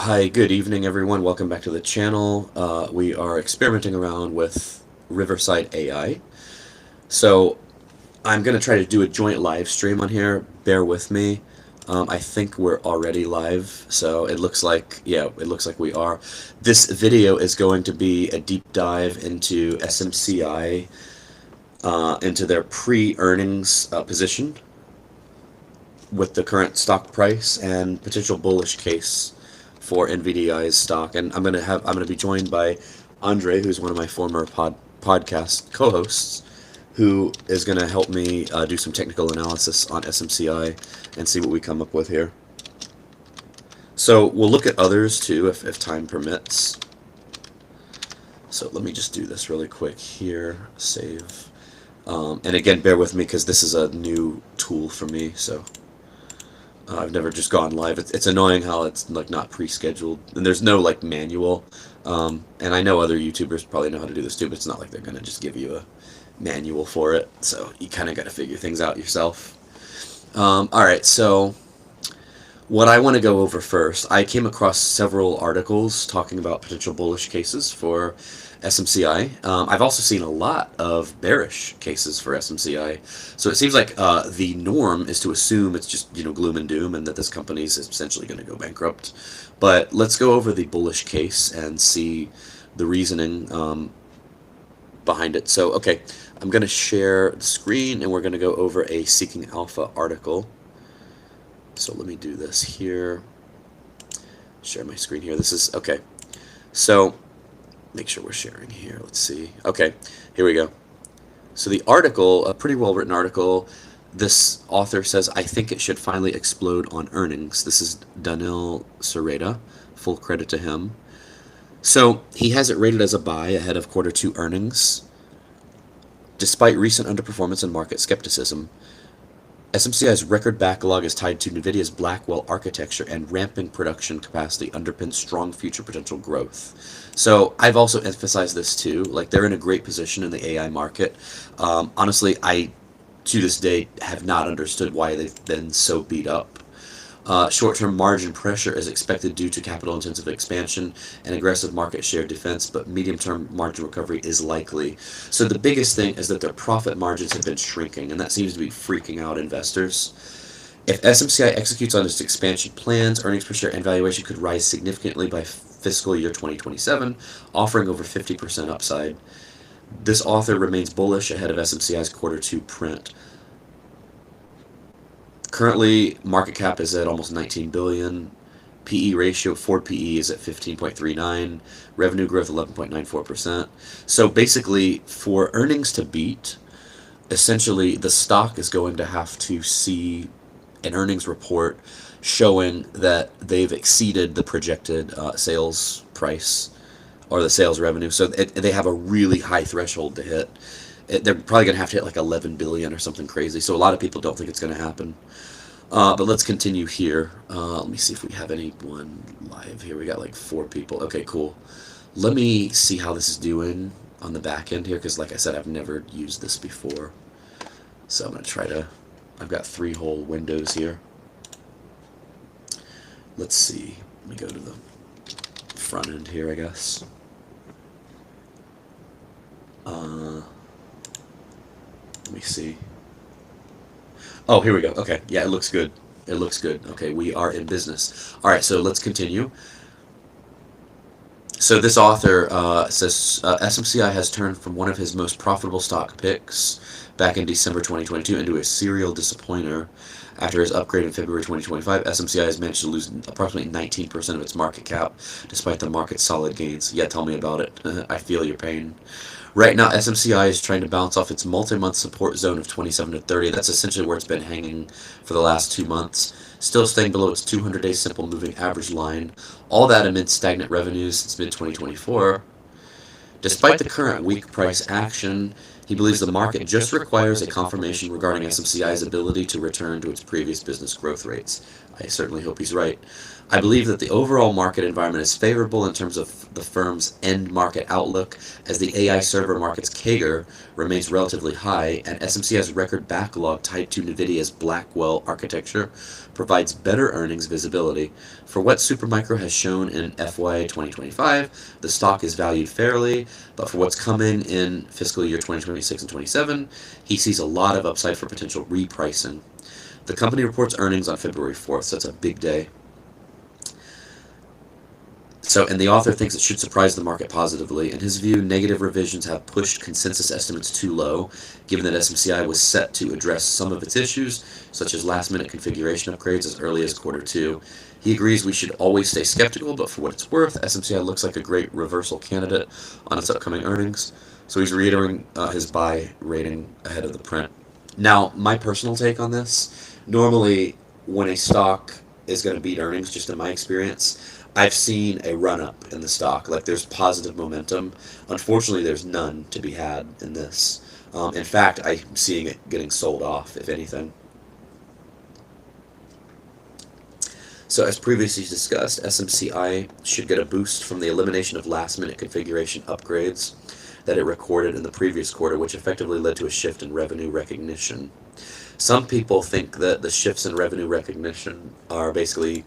Hi, good evening, everyone. Welcome back to the channel. We are experimenting around with Riverside AI. So I'm going to try to do a joint live stream on here. Bear with me. I think we're already live, so it looks like, yeah, it looks like we are. This video is going to be a deep dive into SMCI, into their pre-earnings position with the current stock price and potential bullish case for NVDI's stock. And I'm gonna be joined by Andre, who's one of my former podcast co-hosts, who is gonna help me do some technical analysis on SMCI and see what we come up with here. So we'll look at others too if time permits. So let me just do this really quick here. Save. And again, bear with me because this is a new tool for me. So I've never just gone live. It's annoying how it's like not pre-scheduled and there's no like manual. And I know other YouTubers probably know how to do this too, but it's not like they're gonna just give you a manual for it. So you kind of got to figure things out yourself. All right, so what I want to go over first, I came across several articles talking about potential bullish cases for SMCI. I've also seen a lot of bearish cases for SMCI. So it seems like the norm is to assume it's just, gloom and doom and that this company is essentially going to go bankrupt. But let's go over the bullish case and see the reasoning behind it. So, okay, I'm going to share the screen and we're going to go over a Seeking Alpha article. So let me do this here. Share my screen here. This is, okay. So make sure we're sharing here. Let's see. Okay, here we go. So the article, a pretty well written article, this author says, I think it should finally explode on earnings. This is Daniel Sereda. Full credit to him. So he has it rated as a buy ahead of Q2 earnings. Despite recent underperformance and market skepticism, SMCI's record backlog is tied to NVIDIA's Blackwell architecture and ramping production capacity underpins strong future potential growth. So I've also emphasized this too. Like, they're in a great position in the AI market. Honestly, I, to this day, have not understood why they've been so beat up. Short-term margin pressure is expected due to capital-intensive expansion and aggressive market share defense, but medium-term margin recovery is likely. So the biggest thing is that their profit margins have been shrinking, and that seems to be freaking out investors. If SMCI executes on its expansion plans, earnings per share and valuation could rise significantly by fiscal year 2027, offering over 50% upside. This author remains bullish ahead of SMCI's Q2 print. Currently, market cap is at almost 19 billion. PE ratio, forward PE is at 15.39. Revenue growth 11.94%. So basically, for earnings to beat, essentially the stock is going to have to see an earnings report showing that they've exceeded the projected sales price or the sales revenue. So they have a really high threshold to hit. They're probably going to have to hit like 11 billion or something crazy. So a lot of people don't think it's going to happen. But let's continue here. Let me see if we have anyone live here. We got like 4 people. Okay, cool. Let me see how this is doing on the back end here, because like I said, I've never used this before. So I'm going to try to... I've got 3 whole windows here. Let's see. Let me go to the front end here, I guess. Let me see. Oh, here we go. Okay, yeah, it looks good. It looks good. Okay, we are in business. All right, so let's continue. So this author says SMCI has turned from one of his most profitable stock picks back in December 2022 into a serial disappointer. After his upgrade in February 2025, SMCI has managed to lose approximately 19% of its market cap, despite the market's solid gains. Yeah, tell me about it. I feel your pain. Right now, SMCI is trying to bounce off its multi-month support zone of 27 to 30. That's essentially where it's been hanging for the last 2 months. Still staying below its 200-day simple moving average line. All that amid stagnant revenues since mid-2024. Despite the current weak price action, he believes the market just requires a confirmation regarding SMCI's ability to return to its previous business growth rates. I certainly hope he's right. I believe that the overall market environment is favorable in terms of the firm's end market outlook, as the AI server market's CAGR remains relatively high, and SMCI's record backlog tied to NVIDIA's Blackwell architecture provides better earnings visibility. For what Supermicro has shown in FY 2025, the stock is valued fairly, but for what's coming in fiscal year 2026 and 27, he sees a lot of upside for potential repricing. The company reports earnings on February 4th, so it's a big day. So, and the author thinks it should surprise the market positively. In his view, negative revisions have pushed consensus estimates too low, given that SMCI was set to address some of its issues, such as last-minute configuration upgrades as early as Q2. He agrees we should always stay skeptical, but for what it's worth, SMCI looks like a great reversal candidate on its upcoming earnings. So he's reiterating his buy rating ahead of the print. Now, my personal take on this, normally when a stock is going to beat earnings, just in my experience, I've seen a run up in the stock. Like there's positive momentum. Unfortunately, there's none to be had in this. In fact, I'm seeing it getting sold off, if anything. So as previously discussed, SMCI should get a boost from the elimination of last-minute configuration upgrades that it recorded in the previous quarter, which effectively led to a shift in revenue recognition. Some people think that the shifts in revenue recognition are basically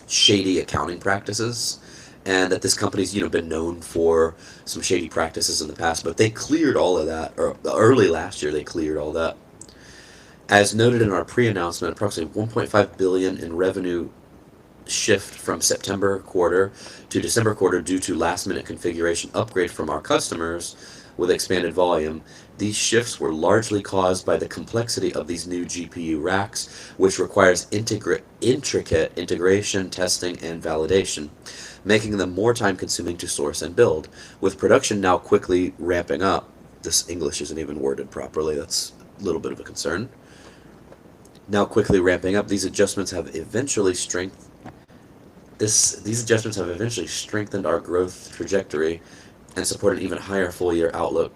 shady accounting practices, and that this company's been known for some shady practices in the past, but they cleared all of that, or early last year they cleared all that. As noted in our pre-announcement, approximately 1.5 billion in revenue shift from September quarter to December quarter due to last-minute configuration upgrade from our customers with expanded volume. These shifts were largely caused by the complexity of these new GPU racks, which requires intricate integration, testing, and validation, making them more time-consuming to source and build. With production now quickly ramping up, this English isn't even worded properly, that's a little bit of a concern. Now quickly ramping up, these adjustments have eventually strengthened our growth trajectory and support an even higher full-year outlook.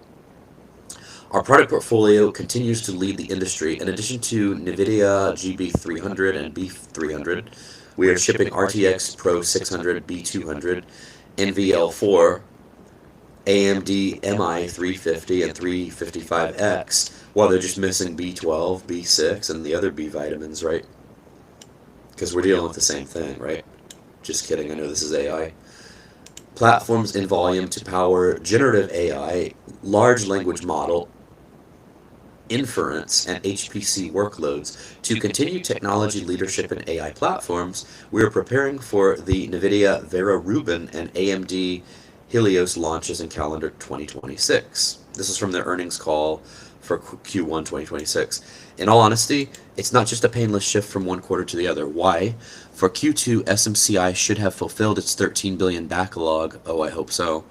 Our product portfolio continues to lead the industry. In addition to NVIDIA GB300 and B300, we are shipping RTX Pro 600, B200, NVL4, AMD MI 350 and 355X, while they're just missing B12, B6, and the other B vitamins, right? Because we're dealing with the same thing, right? Just kidding, I know this is AI. Platforms in volume to power generative AI, large language model, inference, and HPC workloads. To continue technology leadership in AI platforms, we are preparing for the NVIDIA Vera Rubin and AMD Helios launches in calendar 2026. This is from their earnings call for Q1 2026. In all honesty, it's not just a painless shift from one quarter to the other. Why? For Q2, SMCI should have fulfilled its 13 billion backlog, oh I hope so,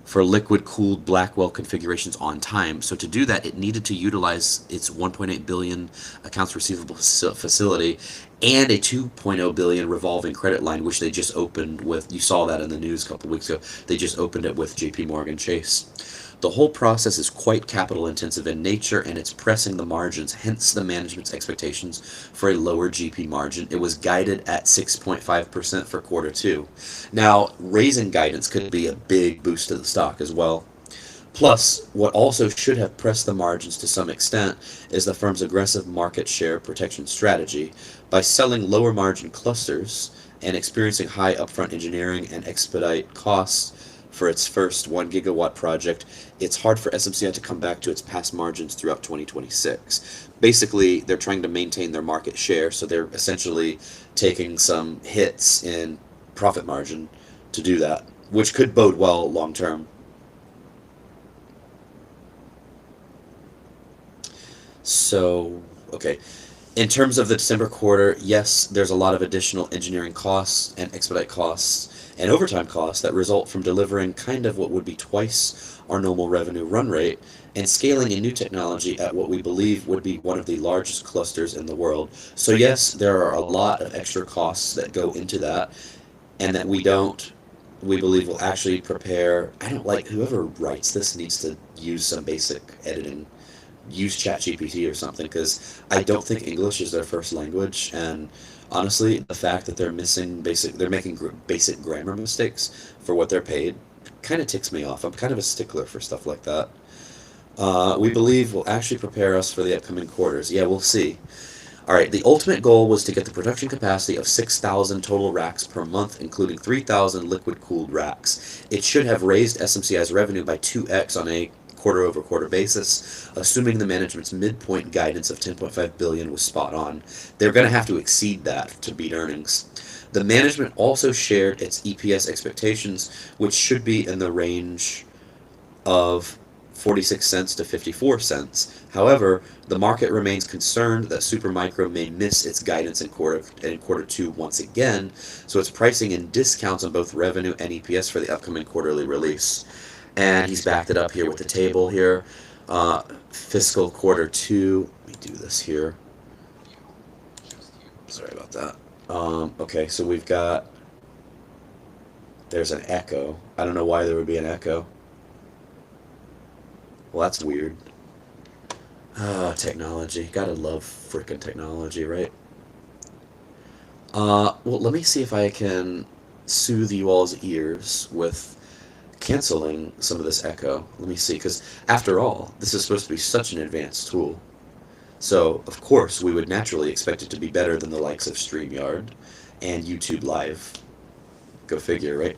for liquid-cooled Blackwell configurations on time. So to do that, it needed to utilize its 1.8 billion accounts receivable facility and a 2.0 billion revolving credit line, which they just opened with, you saw that in the news a couple weeks ago, they just opened it with JP Morgan Chase. The whole process is quite capital intensive in nature, and it's pressing the margins, hence the management's expectations for a lower GP margin. It was guided at 6.5% for Q2. Now, raising guidance could be a big boost to the stock as well. Plus, what also should have pressed the margins to some extent is the firm's aggressive market share protection strategy. By selling lower margin clusters and experiencing high upfront engineering and expedite costs for its first 1 gigawatt project, it's hard for SMCI to come back to its past margins throughout 2026. Basically, they're trying to maintain their market share, so they're essentially taking some hits in profit margin to do that, which could bode well long term. So, okay. In terms of the December quarter, yes, there's a lot of additional engineering costs and expedite costs and overtime costs that result from delivering kind of what would be twice our normal revenue run rate and scaling a new technology at what we believe would be one of the largest clusters in the world. So yes, there are a lot of extra costs that go into that, and that we believe will actually prepare. I don't like, whoever writes this needs to use some basic editing, use ChatGPT or something, because I don't think English is their first language, and Honestly, the fact that they're making basic grammar mistakes for what they're paid kind of ticks me off. I'm kind of a stickler for stuff like that. We believe will actually prepare us for the upcoming quarters. Yeah, we'll see. All right, the ultimate goal was to get the production capacity of 6,000 total racks per month, including 3,000 liquid-cooled racks. It should have raised SMCI's revenue by 2x on a quarter-over-quarter basis, assuming the management's midpoint guidance of 10.5 billion was spot on. They're going to have to exceed that to beat earnings. The management also shared its EPS expectations, which should be in the range of 46 cents to 54 cents. However, the market remains concerned that Supermicro may miss its guidance in quarter two once again, so it's pricing in discounts on both revenue and EPS for the upcoming quarterly release. And he's backed it up here with the table here. Fiscal quarter two. Let me do this here. Sorry about that. Okay, so we've got. There's an echo. I don't know why there would be an echo. Well, that's weird. Technology. Gotta love frickin' technology, right? Well, let me see if I can soothe you all's ears with canceling some of this echo. Let me see, because after all, this is supposed to be such an advanced tool. So, of course, we would naturally expect it to be better than the likes of StreamYard and YouTube Live. Go figure, right?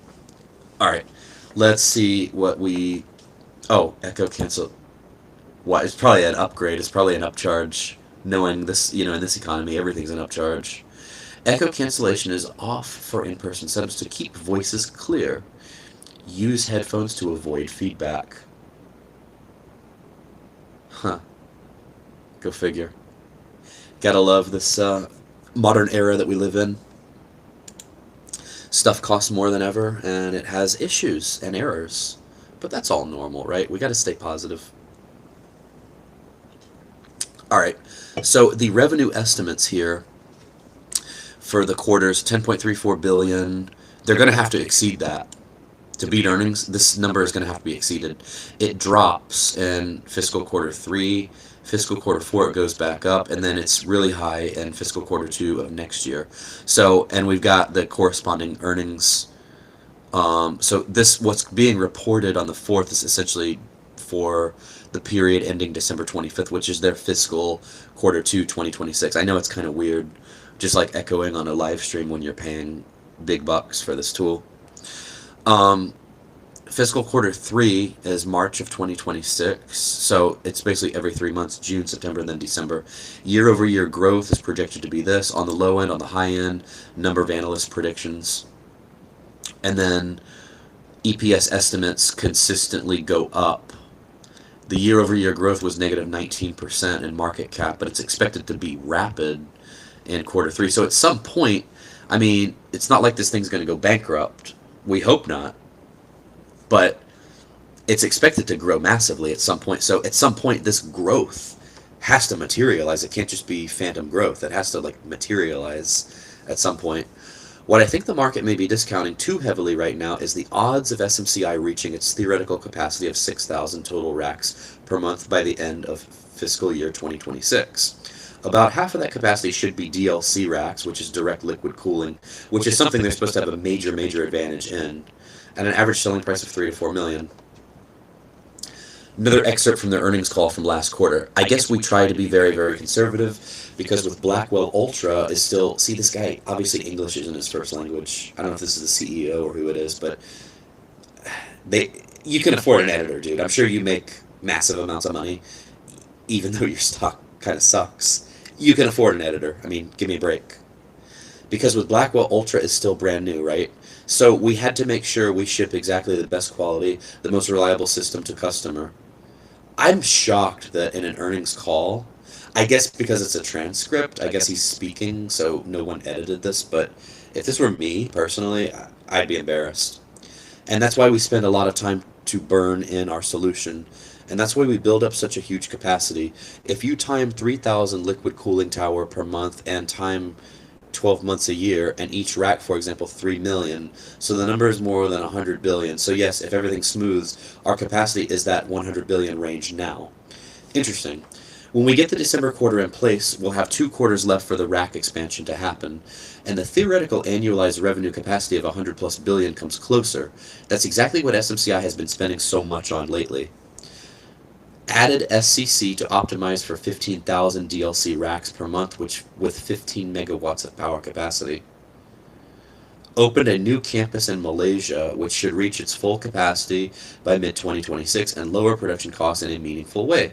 Alright, let's see what we... Oh, echo cancel. Why? It's probably an upgrade. It's probably an upcharge. Knowing this, in this economy, everything's an upcharge. Echo cancellation is off for in-person setups to keep voices clear. Use headphones to avoid feedback. Huh. Go figure. Gotta love this modern era that we live in. Stuff costs more than ever, and it has issues and errors. But that's all normal, right? We gotta stay positive. Alright, so the revenue estimates here for the quarters, 10.34 billion, they're gonna have to exceed that. To beat earnings, this number is going to have to be exceeded. It drops in fiscal quarter 3, fiscal quarter 4 it goes back up, and then it's really high in fiscal quarter 2 of next year. So, and we've got the corresponding earnings. So this, what's being reported on the 4th is essentially for the period ending December 25th, which is their fiscal quarter 2 2026. I know it's kind of weird, just like echoing on a live stream when you're paying big bucks for this tool. Fiscal quarter 3 is March of 2026, so it's basically every 3 months, June, September, and then December. Year-over-year growth is projected to be this, on the low end, on the high end, number of analyst predictions. And then EPS estimates consistently go up. The year-over-year growth was negative 19% in market cap, but it's expected to be rapid in quarter 3. So at some point, I mean, it's not like this thing's going to go bankrupt. We hope not. But it's expected to grow massively at some point. So at some point, this growth has to materialize. It can't just be phantom growth. It has to materialize at some point. What I think the market may be discounting too heavily right now is the odds of SMCI reaching its theoretical capacity of 6,000 total racks per month by the end of fiscal year 2026. About half of that capacity should be DLC racks, which is direct liquid cooling, which is something they're supposed to have a major advantage in, at an average selling price of 3 to 4 million. Another excerpt from their earnings call from last quarter. I guess we try to be very conservative, because with Blackwell Ultra is still... See, this guy, obviously English isn't his first language. I don't know if this is the CEO or who it is, but you can afford an editor, dude. I'm sure you make massive amounts of money, even though your stock kind of sucks. You can afford an editor. I mean, give me a break. Because with Blackwell Ultra is still brand new, right? So we had to make sure we ship exactly the best quality, the most reliable system to customer. I'm shocked that in an earnings call, I guess because it's a transcript, I guess he's speaking, so no one edited this, but if this were me, personally, I'd be embarrassed. And that's why we spend a lot of time to burn in our solution. And that's why we build up such a huge capacity. If you time 3,000 liquid cooling tower per month and time 12 months a year, and each rack, for example, 3 million, so the number is more than 100 billion. So yes, if everything smooths, our capacity is that 100 billion range now. Interesting. When we get the December quarter in place, we'll have 2 quarters left for the rack expansion to happen, and the theoretical annualized revenue capacity of 100 plus billion comes closer. That's exactly what SMCI has been spending so much on lately. Added SCC to optimize for 15,000 DLC racks per month, which with 15 megawatts of power capacity. Opened a new campus in Malaysia, which should reach its full capacity by mid 2026 and lower production costs in a meaningful way.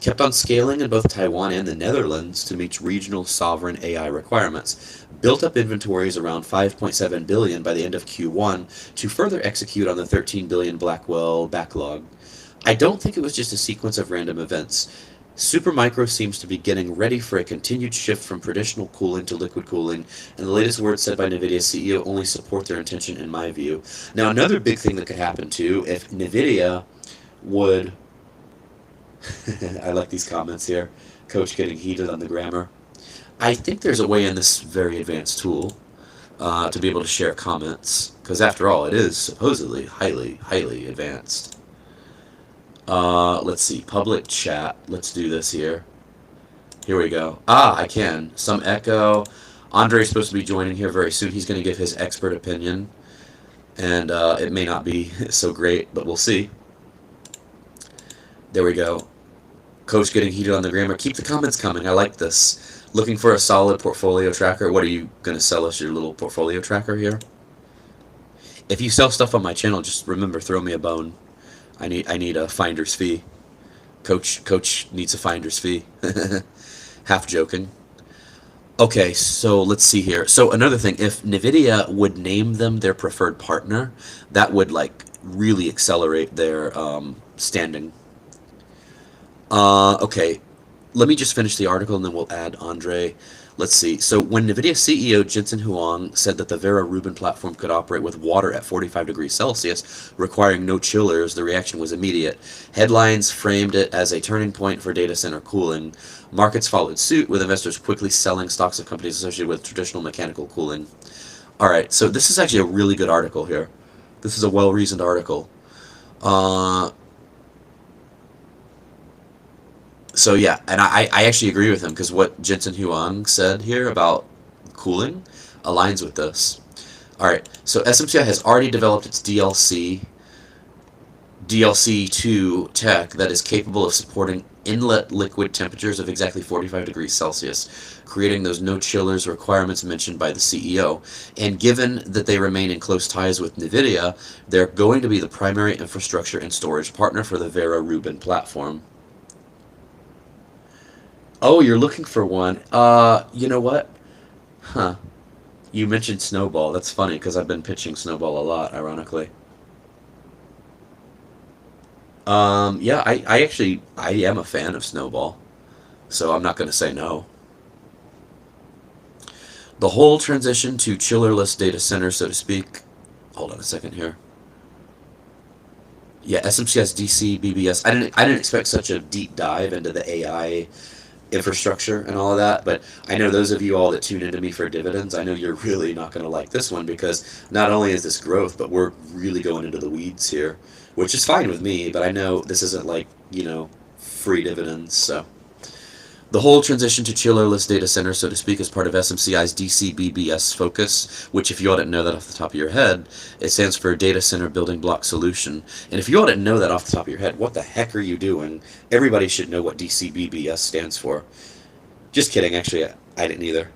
Kept on scaling in both Taiwan and the Netherlands to meet regional sovereign AI requirements. Built up inventories around 5.7 billion by the end of Q1 to further execute on the 13 billion Blackwell backlog. I don't think it was just a sequence of random events. Supermicro seems to be getting ready for a continued shift from traditional cooling to liquid cooling, and the latest words said by NVIDIA's CEO only support their intention in my view. Now, another big thing that could happen too, if NVIDIA would... I like these comments here. Coach getting heated on the grammar. I think there's a way in this very advanced tool to be able to share comments, because after all, it is supposedly highly, highly advanced. Let's see, public chat. Let's do this here. Here we go. Ah, I can. Some echo. Andre's supposed to be joining here very soon. He's going to give his expert opinion, and it may not be so great, but we'll see. There we go. Coach getting heated on the grammar. Keep the comments coming. I like this. Looking for a solid portfolio tracker. What are you going to sell us, your little portfolio tracker here? If you sell stuff on my channel, just remember, throw me a bone. I need a finder's fee. Coach needs a finder's fee. Half joking. Okay, so let's see here. So another thing, if NVIDIA would name them their preferred partner, that would like really accelerate their standing. Okay, let me just finish the article and then we'll add Andre. Let's see. So when NVIDIA CEO Jensen Huang said that the Vera Rubin platform could operate with water at 45 degrees Celsius, requiring no chillers, the reaction was immediate. Headlines framed it as a turning point for data center cooling. Markets followed suit, with investors quickly selling stocks of companies associated with traditional mechanical cooling. All right, so this is actually a really good article here. This is a well-reasoned article. So yeah, and I actually agree with him, because what Jensen Huang said here about cooling aligns with this. Alright, so SMCI has already developed its DLC2 tech that is capable of supporting inlet liquid temperatures of exactly 45 degrees Celsius, creating those no chillers requirements mentioned by the CEO. And given that they remain in close ties with NVIDIA, they're going to be the primary infrastructure and storage partner for the Vera Rubin platform. Oh, you're looking for one. You know what? Huh. You mentioned Snowball. That's funny, because I've been pitching Snowball a lot, ironically. Yeah, I am a fan of Snowball, so I'm not going to say no. The whole transition to chillerless data centers, so to speak. Hold on a second here. Yeah, SMCS DC BBS. I didn't expect such a deep dive into the AI infrastructure and all of that, but I know those of you all that tune into me for dividends, I know you're really not going to like this one, because not only is this growth, but we're really going into the weeds here, which is fine with me, but I know this isn't like, free dividends. So the whole transition to chillerless data centers, so to speak, is part of SMCI's DCBBS focus, which, if you all didn't know that off the top of your head, it stands for Data Center Building Block Solution. And if you all didn't know that off the top of your head, what the heck are you doing? Everybody should know what DCBBS stands for. Just kidding, actually, I didn't either.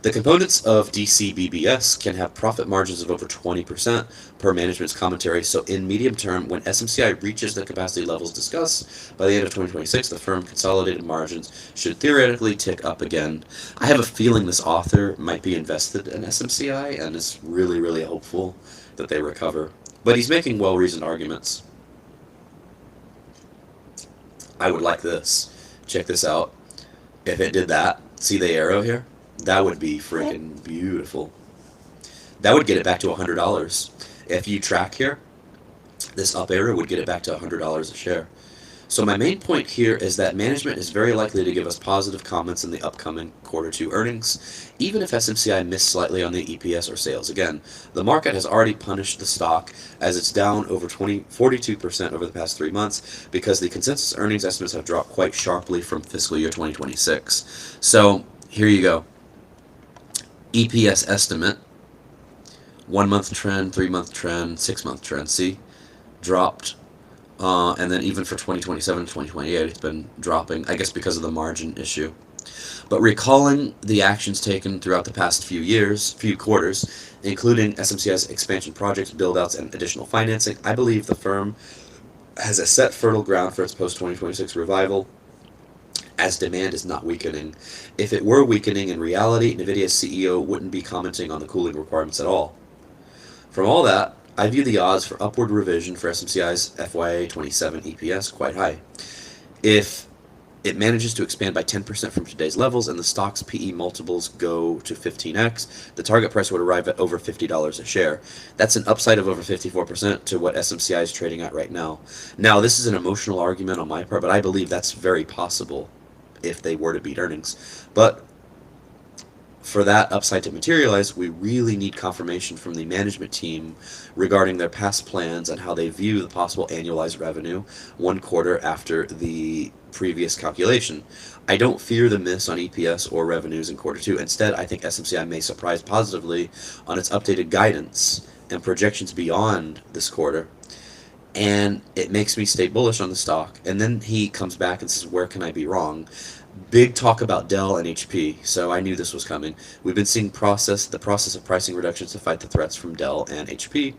The components of DCBBS can have profit margins of over 20% per management's commentary, so in medium term, when SMCI reaches the capacity levels discussed by the end of 2026, the firm consolidated margins should theoretically tick up again. I have a feeling this author might be invested in SMCI and is really, really hopeful that they recover. But he's making well-reasoned arguments. I would like this. Check this out. If it did that, see the arrow here? That would be freaking beautiful. That would get it back to $100. If you track here, this up arrow would get it back to $100 a share. So my main point here is that management is very likely to give us positive comments in the upcoming quarter two earnings, even if SMCI missed slightly on the EPS or sales. Again, the market has already punished the stock as it's down over 42% over the past 3 months because the consensus earnings estimates have dropped quite sharply from fiscal year 2026. So here you go. EPS estimate, 1 month trend, 3 month trend, 6 month trend. See, dropped. And then even for 2027, 2028, it's been dropping, I guess because of the margin issue. But recalling the actions taken throughout the past few quarters, including SMCI's expansion projects, build-outs, and additional financing, I believe the firm has a set fertile ground for its post-2026 revival, as demand is not weakening. If it were weakening in reality, NVIDIA's CEO wouldn't be commenting on the cooling requirements at all. From all that, I view the odds for upward revision for SMCI's FYA 27 EPS quite high. If it manages to expand by 10% from today's levels and the stock's PE multiples go to 15x, the target price would arrive at over $50 a share. That's an upside of over 54% to what SMCI is trading at right now. Now, this is an emotional argument on my part, but I believe that's very possible if they were to beat earnings. But for that upside to materialize, we really need confirmation from the management team regarding their past plans and how they view the possible annualized revenue 1 quarter after the previous calculation. I don't fear the miss on EPS or revenues in quarter two. Instead, I think SMCI may surprise positively on its updated guidance and projections beyond this quarter. And it makes me stay bullish on the stock. And then he comes back and says, where can I be wrong? Big talk about Dell and HP, so I knew this was coming. We've been seeing the process of pricing reductions to fight the threats from Dell and HP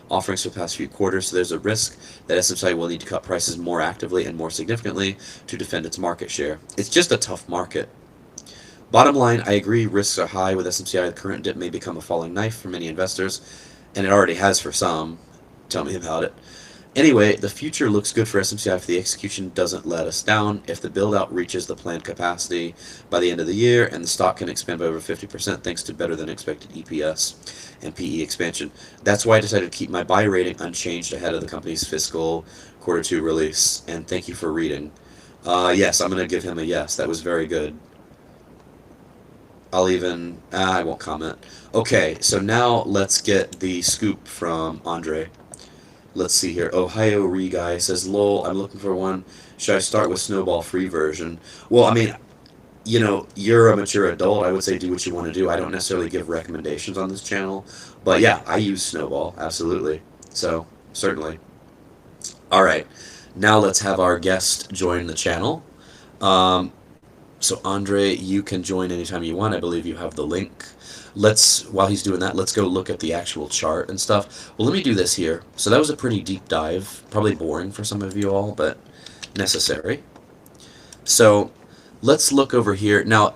offerings for the past few quarters, so there's a risk that SMCI will need to cut prices more actively and more significantly to defend its market share. It's just a tough market. Bottom line, I agree risks are high with SMCI. The current dip may become a falling knife for many investors, and it already has for some. Tell me about it. Anyway, the future looks good for SMCI if the execution doesn't let us down, if the build-out reaches the planned capacity by the end of the year, and the stock can expand by over 50% thanks to better-than-expected EPS and PE expansion. That's why I decided to keep my buy rating unchanged ahead of the company's fiscal quarter two release, and thank you for reading. Yes, I'm going to give him a yes. That was very good. I won't comment. Okay, so now let's get the scoop from Andre. Let's see here. Ohio Re guy says, lol, I'm looking for one. Should I start with Snowball free version? Well, I mean, you're a mature adult. I would say do what you want to do. I don't necessarily give recommendations on this channel. But yeah, I use Snowball. Absolutely. So, certainly. All right. Now let's have our guest join the channel. So Andre, you can join anytime you want. I believe you have the link. While he's doing that, let's go look at the actual chart and stuff. Well, let me do this here. So that was a pretty deep dive. Probably boring for some of you all, but necessary. So let's look over here. Now,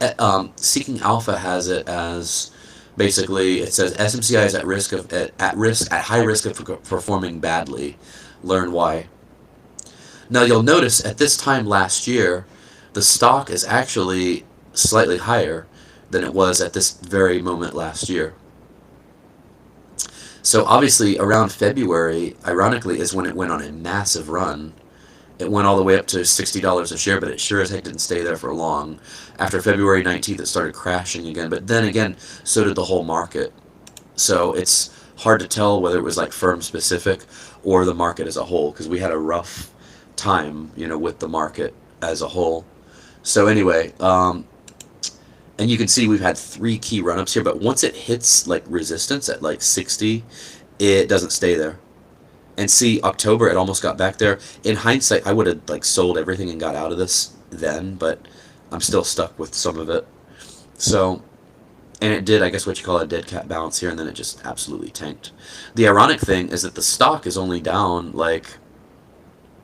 Seeking Alpha has it as basically, it says SMCI is at high risk of performing badly. Learn why. Now, you'll notice at this time last year, the stock is actually slightly higher than it was at this very moment last year. So obviously around February, ironically, is when it went on a massive run. It went all the way up to $60 a share, but it sure as heck didn't stay there for long. After February 19th, it started crashing again, but then again, so did the whole market. So it's hard to tell whether it was like firm specific or the market as a whole, because we had a rough time, with the market as a whole. So anyway, and you can see we've had 3 key run-ups here, but once it hits like resistance at like 60, it doesn't stay there. And see, October, it almost got back there. In hindsight, I would have like sold everything and got out of this then, but I'm still stuck with some of it. So, and it did, I guess what you call a dead cat bounce here, and then it just absolutely tanked. The ironic thing is that the stock is only down like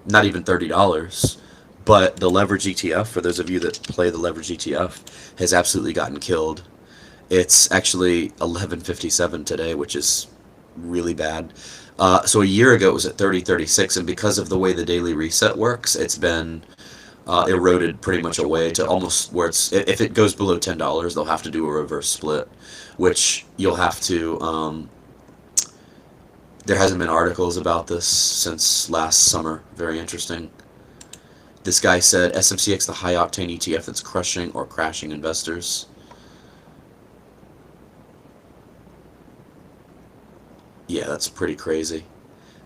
not even $30. But the leverage ETF, for those of you that play the leverage ETF, has absolutely gotten killed. It's actually 11.57 today, which is really bad. So a year ago it was at 30.36, and because of the way the daily reset works, it's been eroded pretty much away to almost where it's, if it goes below $10, they'll have to do a reverse split, which you'll have to, there hasn't been articles about this since last summer. Very interesting. This guy said SMCX, the high octane ETF that's crushing or crashing investors. Yeah, that's pretty crazy.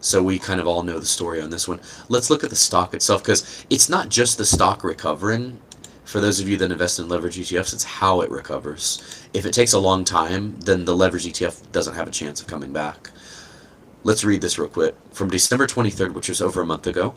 So we kind of all know the story on this one. Let's look at the stock itself, because it's not just the stock recovering. For those of you that invest in leverage ETFs, it's how it recovers. If it takes a long time, then the leverage ETF doesn't have a chance of coming back. Let's read this real quick. From December 23rd, which was over a month ago,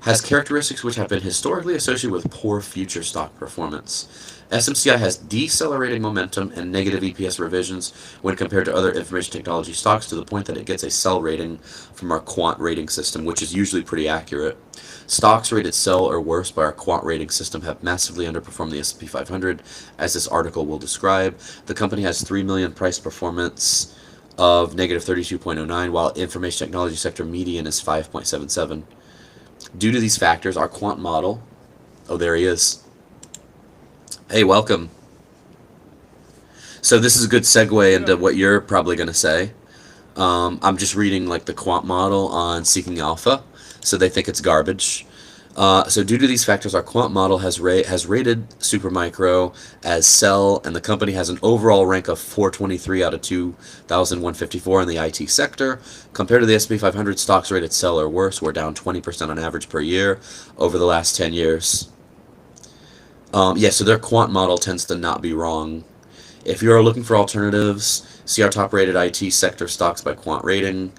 has characteristics which have been historically associated with poor future stock performance. SMCI has decelerating momentum and negative EPS revisions when compared to other information technology stocks, to the point that it gets a sell rating from our quant rating system, which is usually pretty accurate. Stocks rated sell or worse by our quant rating system have massively underperformed the S&P 500, as this article will describe. The company has 3 million price performance of negative 32.09, while information technology sector median is 5.77. Due to these factors, our quant model... Oh, there he is. Hey, welcome. So this is a good segue into what you're probably going to say. I'm just reading like the quant model on Seeking Alpha, so they think it's garbage. So due to these factors, our quant model has rated Supermicro as sell, and the company has an overall rank of 423 out of 2,154 in the IT sector. Compared to the S&P 500, stocks rated sell or worse were down 20% on average per year over the last 10 years. Yeah, so their quant model tends to not be wrong. If you're looking for alternatives, see our top-rated IT sector stocks by quant rating.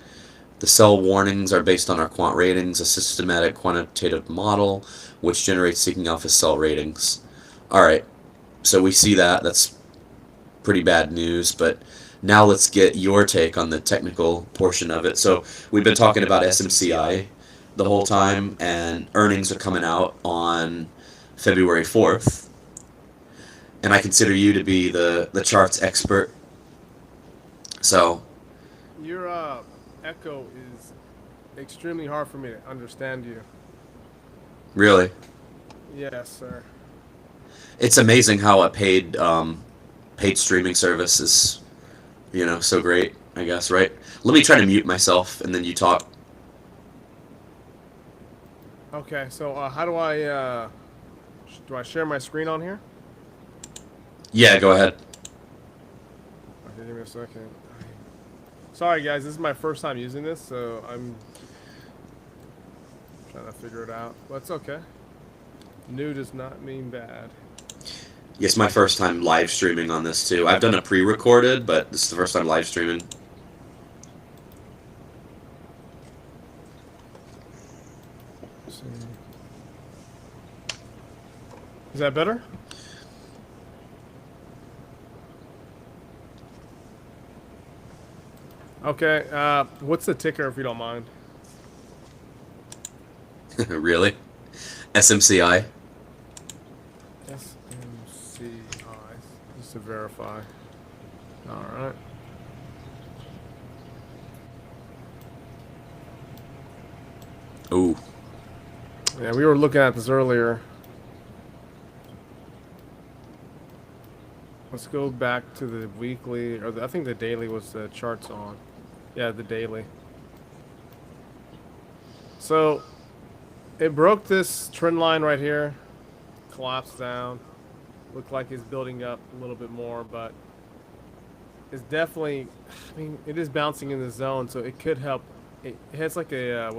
The sell warnings are based on our quant ratings, a systematic quantitative model which generates Seeking Alpha sell ratings. Alright, so we see that. That's pretty bad news, but now let's get your take on the technical portion of it. So we've been talking about SMCI the whole time, and earnings are coming out on February 4th. And I consider you to be the charts expert. So Your echo is extremely hard for me to understand you. really, Yes, sir. it's amazing how a paid streaming service is, so great, I guess, right? Let me try to mute myself and then you talk. Okay, so how do I share my screen on here? Yeah, go ahead. Okay, give me a second. Sorry guys, this is my first time using this, so I'm trying to figure it out. But it's okay. New does not mean bad. It's my first time live streaming on this too. I've done a pre-recorded, but this is the first time live streaming. Let's see. Is that better? Okay, what's the ticker if you don't mind? Really? SMCI? SMCI, just to verify. Alright. Ooh. Yeah, we were looking at this earlier. Let's go back to the weekly, or I think the daily was the charts on. Yeah, the daily. So, it broke this trend line right here, collapsed down. Looked like it's building up a little bit more, but it's definitely, I mean, it is bouncing in the zone, so it could help. It has like a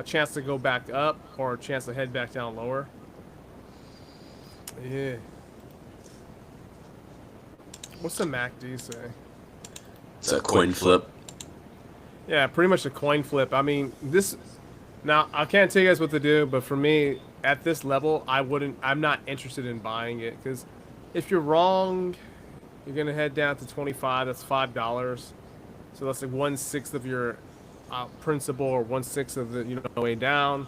chance to go back up or a chance to head back down lower. Yeah. What's the MACD say? It's a coin flip. Yeah, pretty much a coin flip. I mean, this. Now I can't tell you guys what to do, but for me, at this level, I'm not interested in buying it, because if you're wrong, you're gonna head down to 25. That's $5. So that's like 1/6 of your principal, or 1/6 of the way down.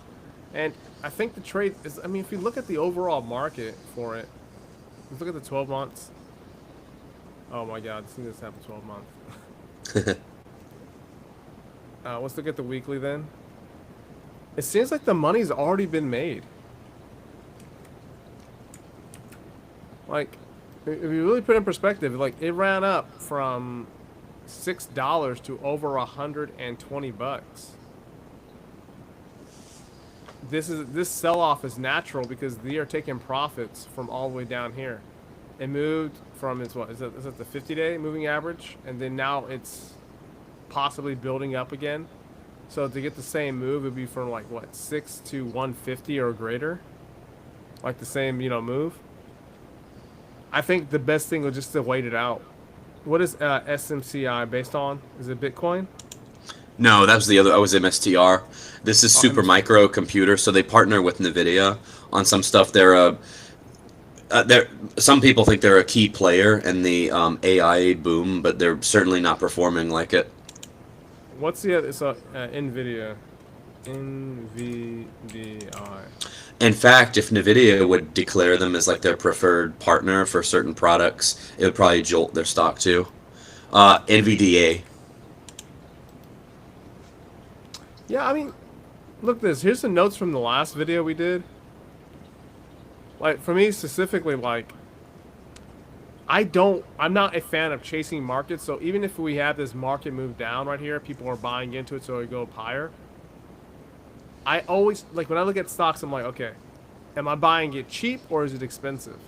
And I think the trade is. I mean, if you look at the overall market for it, let's look at the 12 months. Oh my God, this thing just happened 12 months. Let's look at the weekly then. It seems like the money's already been made. Like, if you really put it in perspective, like it ran up from $6 to over $120. this sell-off is natural because they are taking profits from all the way down here. It moved from its what is it the 50-day moving average, and then now it's possibly building up again. So to get the same move, it'd be from like what 6 to 150 or greater, like the same move. I think the best thing was just to wait it out. What is SMCI based on? Is it Bitcoin? No, that was the other. I was MSTR. This is Oh, Super Micro Computer, so they partner with NVIDIA on some stuff. They're some people think they're a key player in the AI boom, but they're certainly not performing like it. What's the other? It's NVIDIA. NVDI. In fact, if NVIDIA would declare them as like their preferred partner for certain products, it would probably jolt their stock too. NVDA. Yeah, I mean, look this. Here's the notes from the last video we did. Like for me specifically, like I'm not a fan of chasing markets. So even if we have this market move down right here, people are buying into it, so it go up higher. I always like when I look at stocks, I'm like, okay, am I buying it cheap or is it expensive?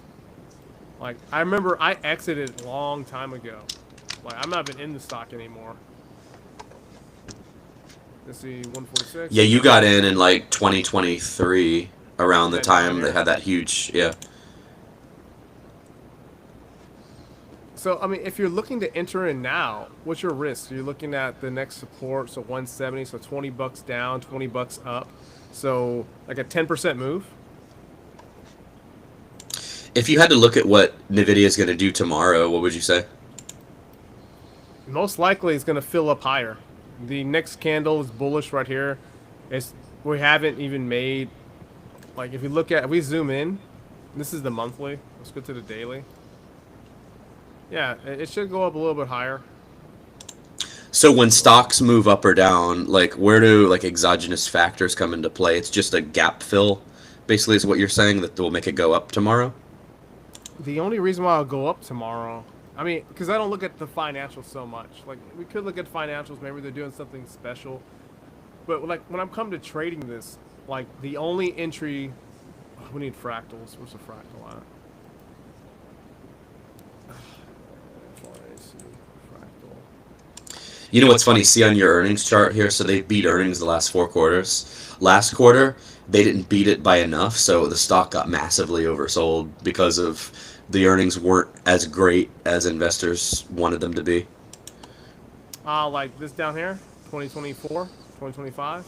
Like I remember I exited a long time ago. Like I'm not even in the stock anymore. Let's see, 146. Yeah, you got in like 2023 around the time they had that huge, yeah. So, I mean, if you're looking to enter in now, what's your risk? You're looking at the next support, so 170, so 20 bucks down, 20 bucks up. So, like a 10% move. If you had to look at what NVIDIA is going to do tomorrow, what would you say? Most likely it's going to fill up higher. The next candle is bullish right here. We haven't even made, like if we zoom in, this is the monthly. Let's go to the daily. Yeah, it should go up a little bit higher. So when stocks move up or down, like where do like exogenous factors come into play? It's just a gap fill, basically, is what you're saying that will make it go up tomorrow? The only reason why I'll go up tomorrow, I mean, because I don't look at the financials so much. Like we could look at financials, maybe they're doing something special. But like when I'm come to trading this, like the only entry, we need fractals. Where's the fractal at? You know what's funny? See on your earnings chart here, so they beat earnings the last 4 quarters. Last quarter, they didn't beat it by enough, so the stock got massively oversold because of the earnings weren't as great as investors wanted them to be. Like this down here, 2024, 2025,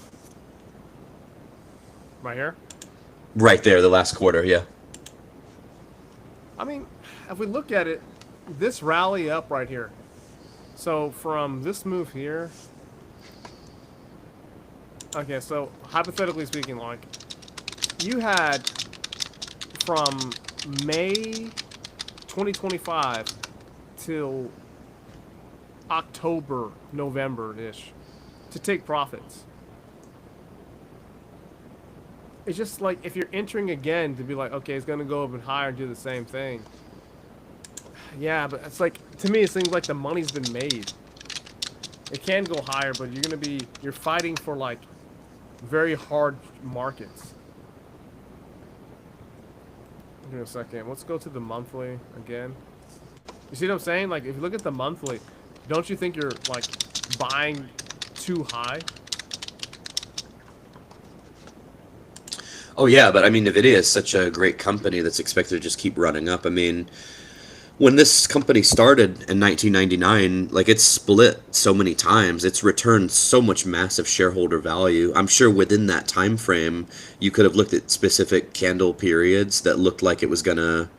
right here. Right there, the last quarter, yeah. I mean, if we look at it, this rally up right here. So from this move here, okay, so hypothetically speaking, like you had from May 2025 till October, November-ish to take profits. It's just like if you're entering again to be like, okay, it's going to go up and higher and do the same thing. Yeah, but it's like, to me, it seems like the money's been made. It can go higher, but you're fighting for like very hard markets. Give me a second. Let's go to the monthly again. You see what I'm saying? Like, if you look at the monthly, don't you think you're like buying too high? Oh yeah, but I mean, NVIDIA is such a great company that's expected to just keep running up. I mean, when this company started in 1999, like it's split so many times, it's returned so much massive shareholder value. I'm sure within that time frame, you could have looked at specific candle periods that looked like it was gonna,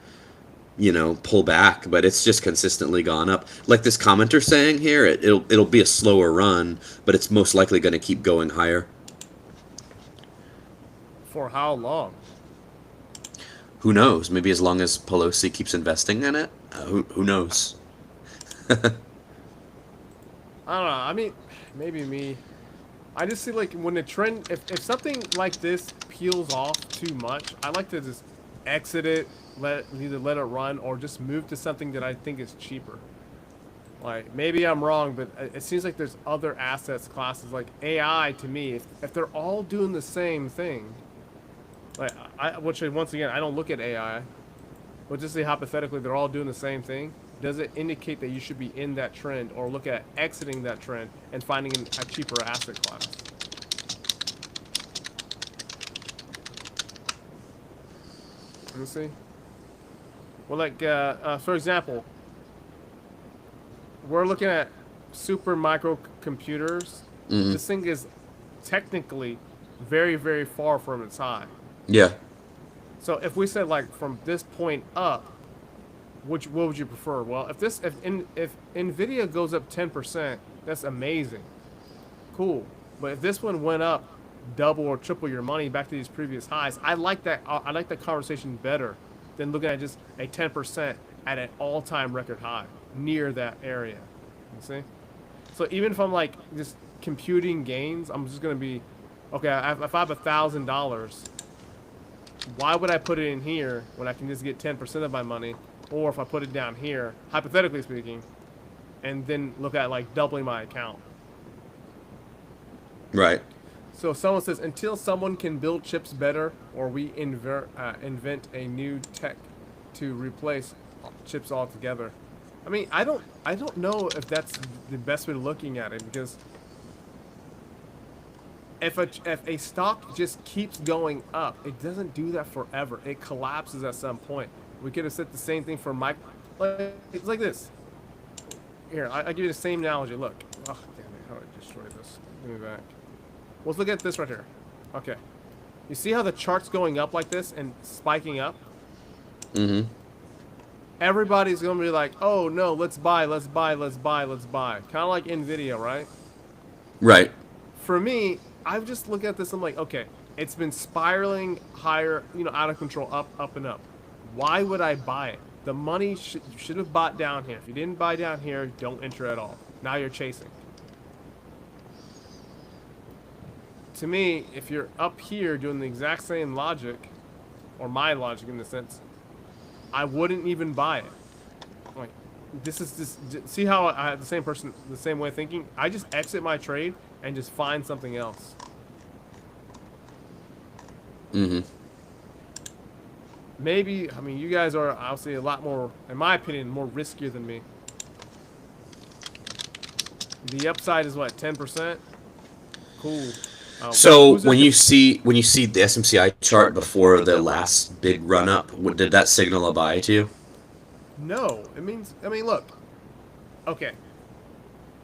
pull back, but it's just consistently gone up. Like this commenter saying here, it'll be a slower run, but it's most likely going to keep going higher. For how long? Who knows? Maybe as long as Pelosi keeps investing in it. Who knows? I don't know. I mean, maybe me. I just see like when the trend, if something like this peels off too much, I like to just exit it, either let it run or just move to something that I think is cheaper. Like maybe I'm wrong, but it seems like there's other assets classes like AI to me. If they're all doing the same thing, which once again, I don't look at AI. But just say hypothetically, they're all doing the same thing. Does it indicate that you should be in that trend, or look at exiting that trend and finding a cheaper asset class? Let me see. Well, like for example, we're looking at super microcomputers. This thing is technically very, very far from its high. Yeah. So if we said like from this point up, what would you prefer? Well, if Nvidia goes up 10%, that's amazing, cool. But if this one went up double or triple your money back to these previous highs, I like that. I like that conversation better than looking at just a 10% at an all-time record high near that area. You see? So even if I'm like just computing gains, I'm just gonna be okay. If I have $1,000. Why would I put it in here when I can just get 10% of my money? Or if I put it down here, hypothetically speaking, and then look at like doubling my account. Right. So if someone says, until someone can build chips better, or we invent a new tech to replace chips altogether. I mean, I don't know if that's the best way of looking at it, because if a stock just keeps going up, it doesn't do that forever. It collapses at some point. We could have said the same thing for it's like this. Here, I'll give you the same analogy. Look. Oh, damn it. How do I destroy this? Give me back. Let's look at this right here. Okay. You see how the chart's going up like this and spiking up? Mm-hmm. Everybody's going to be like, oh, no, let's buy, let's buy, let's buy, let's buy. Kind of like NVIDIA, right? Right. For me, I just look at this, I'm like, okay, it's been spiraling higher, out of control, up and up. Why would I buy it? The money should have bought down here. If you didn't buy down here, don't enter at all. Now you're chasing. To me, if you're up here doing the exact same logic, or my logic in the sense, I wouldn't even buy it. Like, this is just, see how I have the same way of thinking? I just exit my trade and just find something else. Mm-hmm. Maybe, I mean, you guys are obviously a lot more, in my opinion, more riskier than me. The upside is what, 10%? Cool. So when you see the SMCI chart before the last big run up, did that signal a buy to you? No, it means, I mean, look. Okay.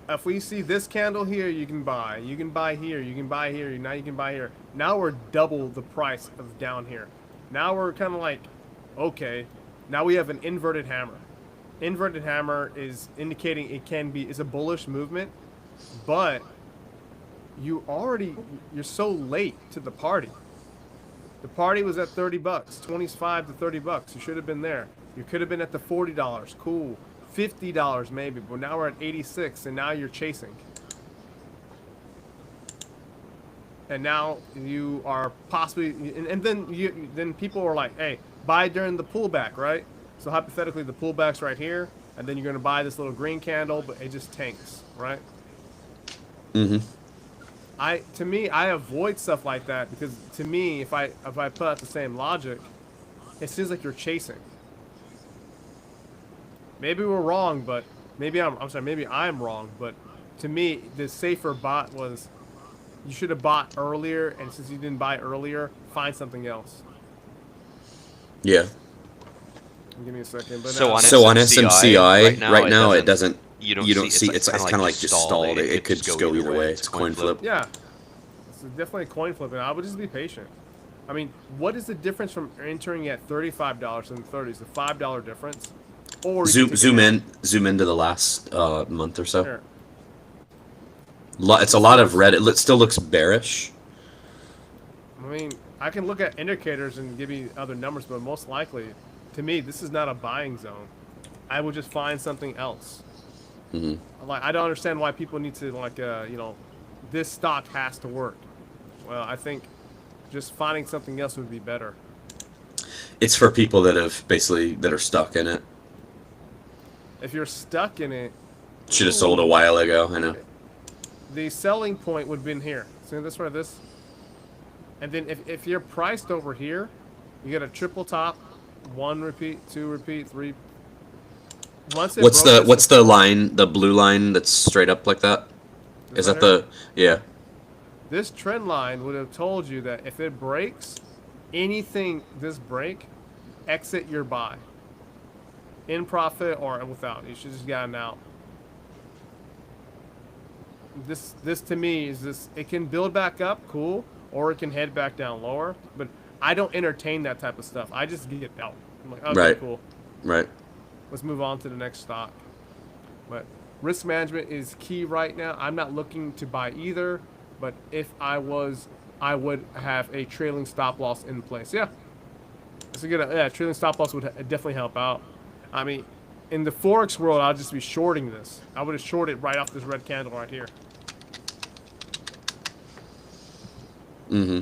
If we see this candle here, you can buy. You can buy here. You can buy here. Now you can buy here. Now we're double the price of down here. Now we're kind of like, okay. Now we have an inverted hammer. Inverted hammer is indicating it's a bullish movement, but you're so late to the party. The party was at $30, 25 to $30. You should have been there. You could have been at the $40. Cool. $50 maybe, but now we're at 86, and now you're chasing. And now you are possibly, and then people are like, hey, buy during the pullback, right? So hypothetically, the pullback's right here, and then you're going to buy this little green candle, but it just tanks, right? Mm-hmm. To me, I avoid stuff like that, because to me, if I put out the same logic, it seems like you're chasing. Maybe we're wrong, but maybe I'm wrong, but to me, the safer bot was, you should have bought earlier, and since you didn't buy earlier, find something else. Yeah. Give me a second. But, So on SMCI right now it doesn't. You don't see. It's kind of like just stalled. It could just go either way. It's a coin flip. Yeah, it's definitely a coin flip, and I would just be patient. I mean, what is the difference from entering at $35 and $30s? The $5 difference. Or zoom into the last month or so. Here. It's a lot of red. It still looks bearish. I mean, I can look at indicators and give you other numbers, but most likely, to me, this is not a buying zone. I would just find something else. Mm-hmm. Like, I don't understand why people need to this stock has to work. Well, I think just finding something else would be better. It's for people that are stuck in it. If you're stuck in it, should have sold a while ago. I know. The selling point would have been here. See this right, this, and then if you're priced over here, You get a triple top, 1 repeat, 2 repeat, 3. Once it What's broke the this what's the support, line, the blue line that's straight up like that? this Is right that here, the yeah? this trend line would have told you that if it breaks anything this break, exit your buy. In profit or without. You should just get an out. This to me is this. It can build back up, cool, or it can head back down lower. But I don't entertain that type of stuff. I just get out. I'm like, okay, Right, cool. right. Let's move on to the next stock. But risk management is key right now. I'm not looking to buy either, but if I was, I would have a trailing stop loss in place. Yeah, it's a good. Yeah, trailing stop loss would definitely help out. I mean, in the forex world, I'll just be shorting this. I would have shorted right off this red candle right here. Mm-hmm.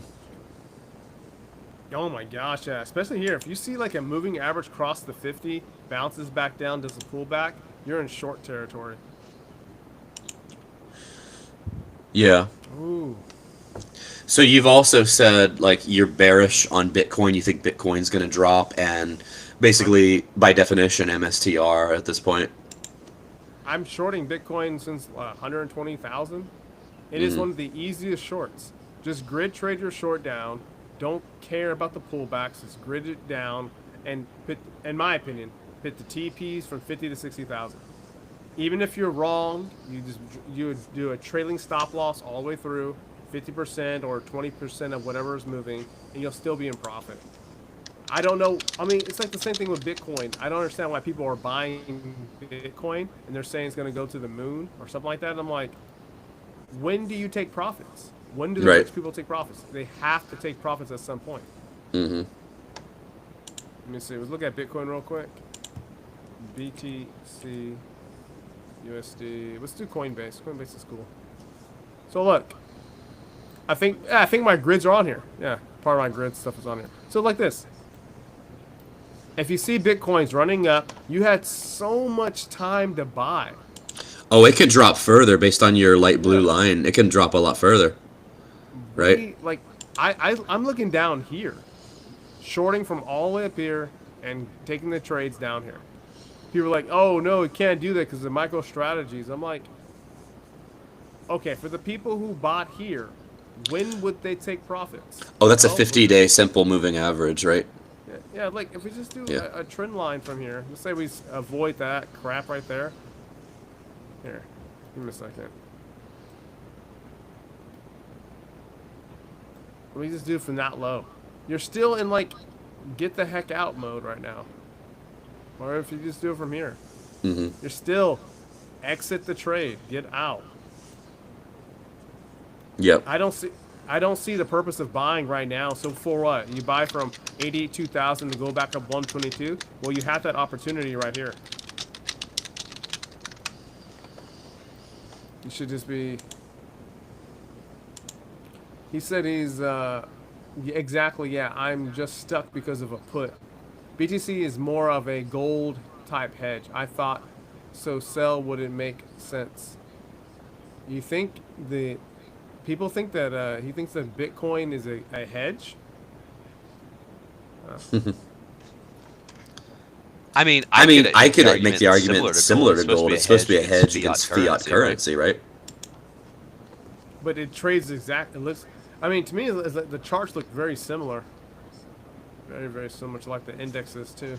Oh my gosh, yeah. Especially here. If you see like a moving average cross the 50, bounces back down, does a pullback, you're in short territory. Yeah. Ooh. So you've also said like you're bearish on Bitcoin. You think Bitcoin's going to drop, and basically by definition MSTR at this point. I'm shorting Bitcoin since 120,000. It is Mm-hmm. one of the easiest shorts. Just grid trade your short down. Don't care about the pullbacks. Just grid it down and put, in my opinion, hit the TPs from 50 to 60,000. Even if you're wrong, you would do a trailing stop loss all the way through, 50% or 20% of whatever is moving, and you'll still be in profit. I don't know. I mean, it's like the same thing with Bitcoin. I don't understand why people are buying Bitcoin and they're saying it's going to go to the moon or something like that. And I'm like, when do you take profits? When do the Right. rich people take profits? They have to take profits at some point. Mm-hmm. Let me see. Let's look at Bitcoin real quick. BTC, USD. Let's do Coinbase. Coinbase is cool. So look, I think my grids are on here. Yeah, part of my grid stuff is on here. So like this. If you see Bitcoin's running up, you had so much time to buy. Oh, it could drop further based on your light blue Yeah. line. It can drop a lot further, right? Like I'm looking down here, shorting from all the way up here and taking the trades down here. People are like, oh no, you can't do that because of micro strategies. I'm like, okay, for the people who bought here, when would they take profits? Oh, that's a Well, 50-day simple moving average, right? yeah, like if we just do Yeah. a trend line from here, let's say we avoid that crap right there. Here, give me a second. Let me just do it from that low. You're still in like get the heck out mode right now. Or if you just do it from here, Mm-hmm. you're still exit the trade, get out. Yep. I don't see the purpose of buying right now. So for what? You buy from 82,000 to go back up 122? Well, you have that opportunity right here. You should just be. He said he's exactly, yeah, I'm just stuck because of a put. BTC is more of a gold type hedge. I thought so sell wouldn't make sense. You think the people think that he thinks that Bitcoin is a hedge? I mean, I could make the argument similar to gold. It's supposed to be a hedge against fiat currency, right? But it trades exactly. It looks. I mean, to me, the charts look very similar. Very, very similar to like the indexes too.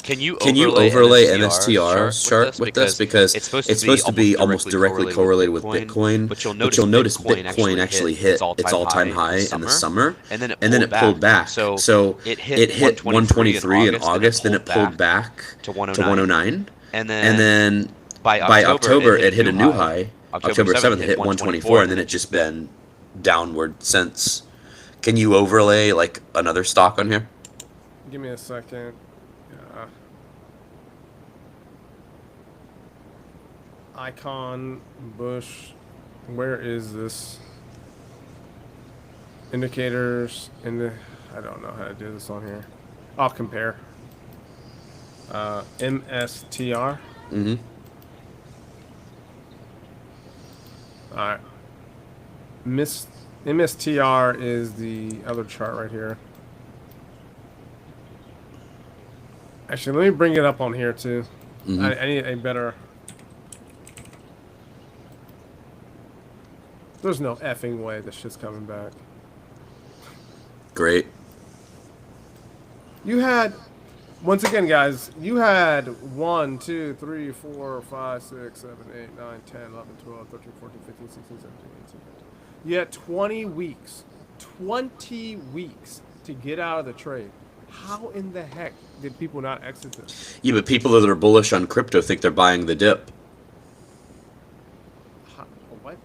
Can you overlay MSTR's chart with this? Because it's supposed to be almost directly correlated with Bitcoin, but you'll notice Bitcoin actually hit its all-time high in the summer, and then it pulled back. So it hit 123 in August, then it pulled back to 109, and then by October it hit a new high. October 7th it hit 124, and then it's just been downward since. Can you overlay like another stock on here? Give me a second. Icon, Bush, where is this? Indicators, I don't know how to do this on here. I'll compare. MSTR. Mm-hmm. Alright. MSTR is the other chart right here. Actually, let me bring it up on here too. Mm-hmm. I need a better. There's no effing way this shit's coming back. Great. You had, once again, guys, you had 1, 2, 3, 4, 5, 6, 7, 8, 9, 10, 11, 12, 13, 14, 15, 16, 17, 18, 19. You had 20 weeks. 20 weeks to get out of the trade. How in the heck did people not exit this? Yeah, but people that are bullish on crypto think they're buying the dip. What?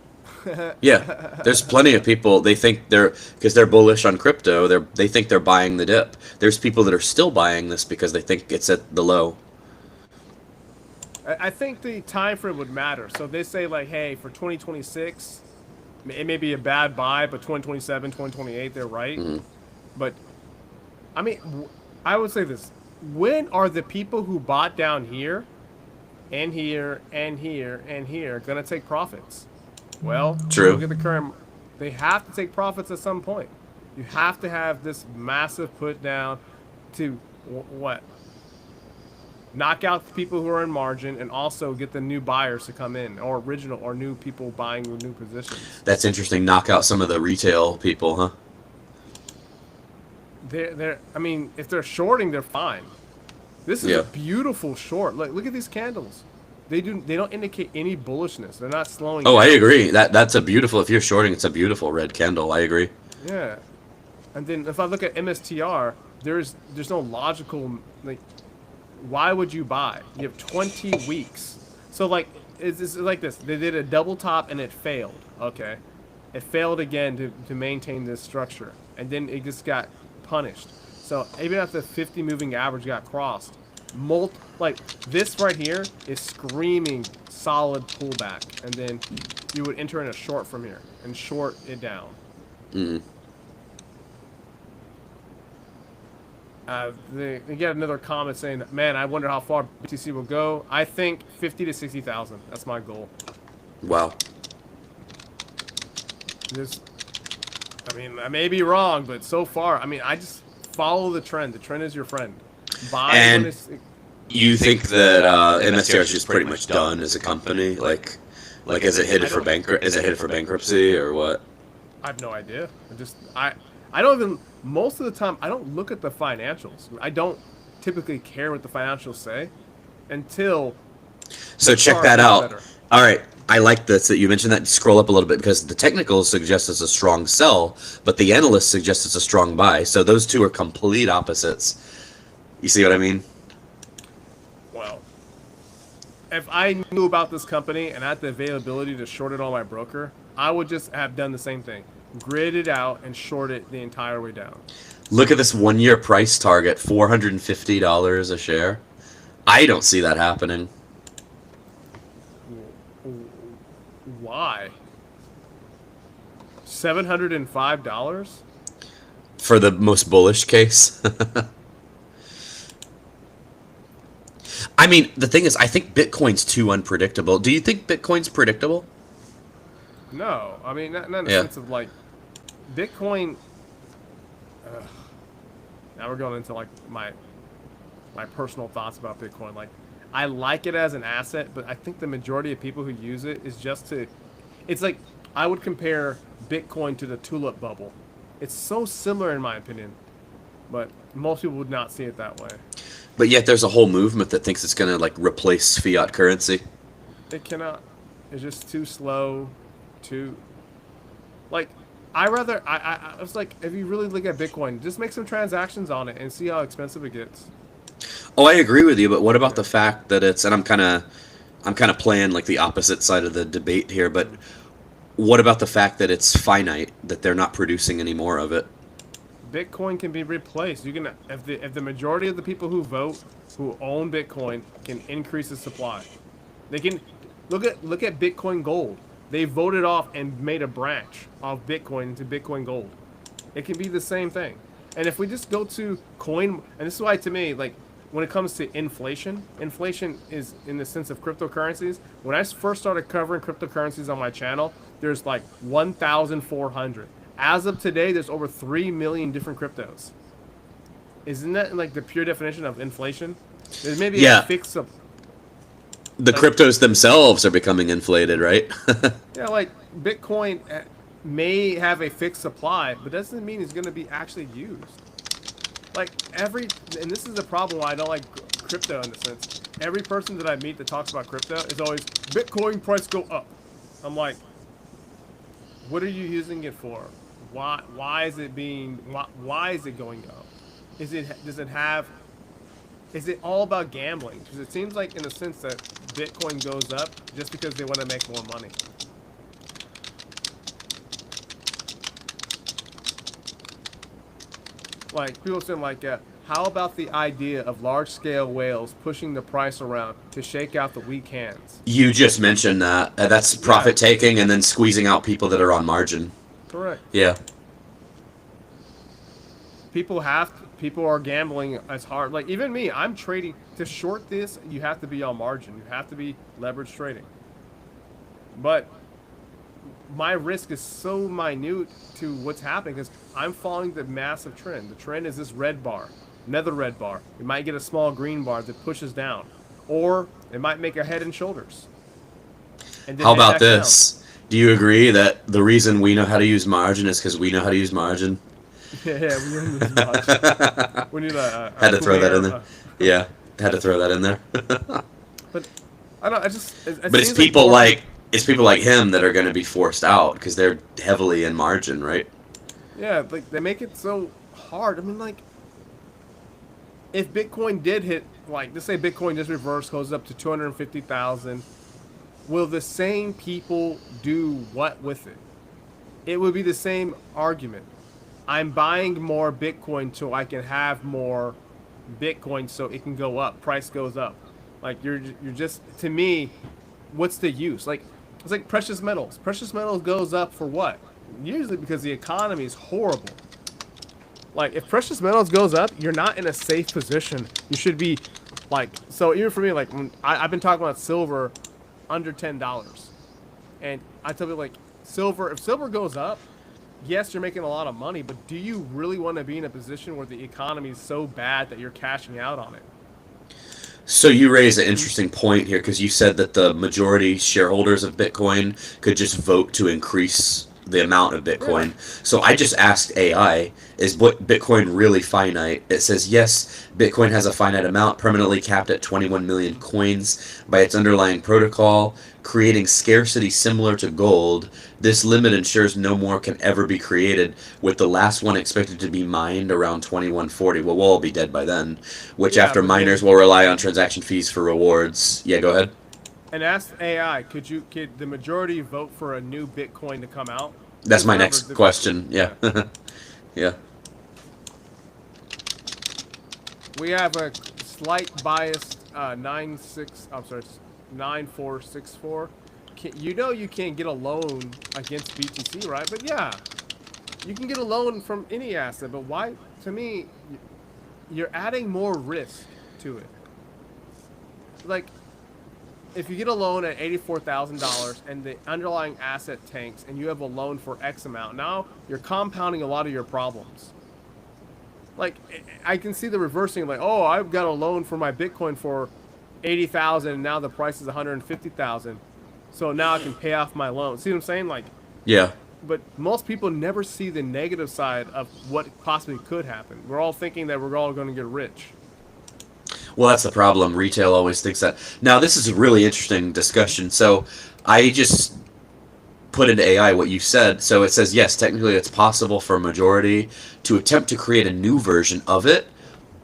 Yeah, there's plenty of people. They think because they're bullish on crypto. They think they're buying the dip. There's people that are still buying this because they think it's at the low. I think the time frame would matter. So they say like, hey, for 2026, it may be a bad buy, but 2027, 2028, they're right. Mm-hmm. But I mean, I would say this: when are the people who bought down here, and here, and here, and here gonna take profits? Well, True. look at the current. They have to take profits at some point. You have to have this massive put down to what? Knock out the people who are in margin and also get the new buyers to come in, or original or new people buying with new positions. That's interesting. Knock out some of the retail people, huh? I mean, if they're shorting, they're fine. This is Yeah. a beautiful short. Look at these candles. They don't indicate any bullishness. They're not slowing Oh, down. I agree. That's a beautiful. If you're shorting, it's a beautiful red candle. I agree. Yeah. And then if I look at MSTR, there's no logical, like, why would you buy? You have 20 weeks. So like it's like this. They did a double top and it failed. Okay. It failed again to maintain this structure. And then it just got punished. So even after the 50 moving average got crossed, like this right here is screaming solid pullback. And then you would enter in a short from here and short it down. Mm. They get another comment saying, "Man, I wonder how far BTC will go." I think 50 to 60,000. That's my goal. Wow. I mean, I may be wrong, but so far, I mean, I just follow the trend. The trend is your friend. Buy And when it's. you think that MSTR is just pretty much done as a company? Like is it headed for bankruptcy or what? I have no idea. I don't even. Most of the time, I don't look at the financials. I don't typically care what the financials say until. So check chart that gets out. better. All right. I like this that you mentioned that. Scroll up a little bit because the technicals suggest it's a strong sell, but the analysts suggest it's a strong buy. So those two are complete opposites. You see what I mean? Well, if I knew about this company and had the availability to short it on my broker, I would just have done the same thing. Grid it out and short it the entire way down. Look at this 1 year price target, $450 a share. I don't see that happening. Why? $705? For the most bullish case. I mean, the thing is, I think Bitcoin's too unpredictable. Do you think Bitcoin's predictable? No, I mean not in the Yeah. sense of like Bitcoin. Now we're going into like my personal thoughts about Bitcoin. Like, I like it as an asset, but I think the majority of people who use it is just to. It's like I would compare Bitcoin to the tulip bubble. It's so similar in my opinion, but most people would not see it that way. But yet there's a whole movement that thinks it's going to like replace fiat currency. It cannot. It's just too slow. Too. Like, I was like, if you really look at Bitcoin, just make some transactions on it and see how expensive it gets. Oh, I agree with you, but what about the fact that it's, and I'm kind of playing like the opposite side of the debate here, but what about the fact that it's finite, that they're not producing any more of it? Bitcoin can be replaced. You can, if the majority of the people who vote, who own Bitcoin, can increase the supply. They can look at Bitcoin Gold. They voted off and made a branch of Bitcoin into Bitcoin Gold. It can be the same thing. And if we just go to coin, and this is why to me, like, when it comes to inflation is in the sense of cryptocurrencies. When I first started covering cryptocurrencies on my channel, there's like 1,400. As of today, there's over 3 million different cryptos. Isn't that like the pure definition of inflation? There may be Yeah. a fix of The cryptos themselves are becoming inflated, right? yeah, like Bitcoin may have a fixed supply, but doesn't mean it's going to be actually used. Like and this is the problem why I don't like crypto in a sense. Every person that I meet that talks about crypto is always Bitcoin price go up. I'm like, what are you using it for? Why is it going up? Is it all about gambling? Because it seems like in a sense that Bitcoin goes up just because they want to make more money. Like people saying like, how about the idea of large-scale whales pushing the price around to shake out the weak hands? You just mentioned that. That's profit taking and then squeezing out people that are on margin. Correct. Yeah. People are gambling as hard. Like even me, I'm trading to short this. You have to be on margin. You have to be leverage trading. But my risk is so minute to what's happening because I'm following the massive trend. The trend is this red bar, another red bar. It might get a small green bar that pushes down, or it might make a head and shoulders. And then How about this? down. Do you agree that the reason we know how to use margin is because we know how to use margin? Yeah, we didn't use margin. We need a had to throw that in there. Yeah, had to throw that in there. But I don't. But it's people it's people like him that are going to be forced out because they're heavily in margin, right? Yeah, like they make it so hard. I mean, like, if Bitcoin did hit, like, let's say Bitcoin just reversed, goes up to 250,000, will the same people do what with it? It would be the same argument. I'm buying more Bitcoin so I can have more Bitcoin so it can go up. Price goes up. Like you're just, to me, what's the use? Like it's like precious metals. Precious metals goes up for what? Usually because the economy is horrible. Like if precious metals goes up, you're not in a safe position. You should be like, so even for me, like when I've been talking about silver under $10, and I tell people like silver, if silver goes up, yes, you're making a lot of money, but do you really want to be in a position where the economy is so bad that you're cashing out on it? So you raise an interesting point here because you said that the majority shareholders of Bitcoin could just vote to increase the amount of Bitcoin. Yeah. So I just asked AI, is Bitcoin really finite? It says yes, Bitcoin has a finite amount permanently capped at 21 million coins by its underlying protocol, creating scarcity similar to gold. This limit ensures no more can ever be created, with the last one expected to be mined around 2140. Well, we'll all be dead by then, which after miners will rely on transaction fees for rewards. Yeah, go ahead. And ask AI, could the majority vote for a new Bitcoin to come out? That's my next question. Yeah. Yeah. We have a slight biased 9464. You know you can't get a loan against BTC, right? But yeah, you can get a loan from any asset. But why? To me, you're adding more risk to it. Like, if you get a loan at $84,000 and the underlying asset tanks and you have a loan for X amount, now you're compounding a lot of your problems. Like, I can see the reversing, like, oh, I've got a loan for my Bitcoin for 80,000 and now the price is 150,000. So now I can pay off my loan. See what I'm saying? Like, yeah. But most people never see the negative side of what possibly could happen. We're all thinking that we're all going to get rich. Well, that's the problem. Retail always thinks that. Now, this is a really interesting discussion. So I just put into AI what you said. So it says, yes, technically it's possible for a majority to attempt to create a new version of it,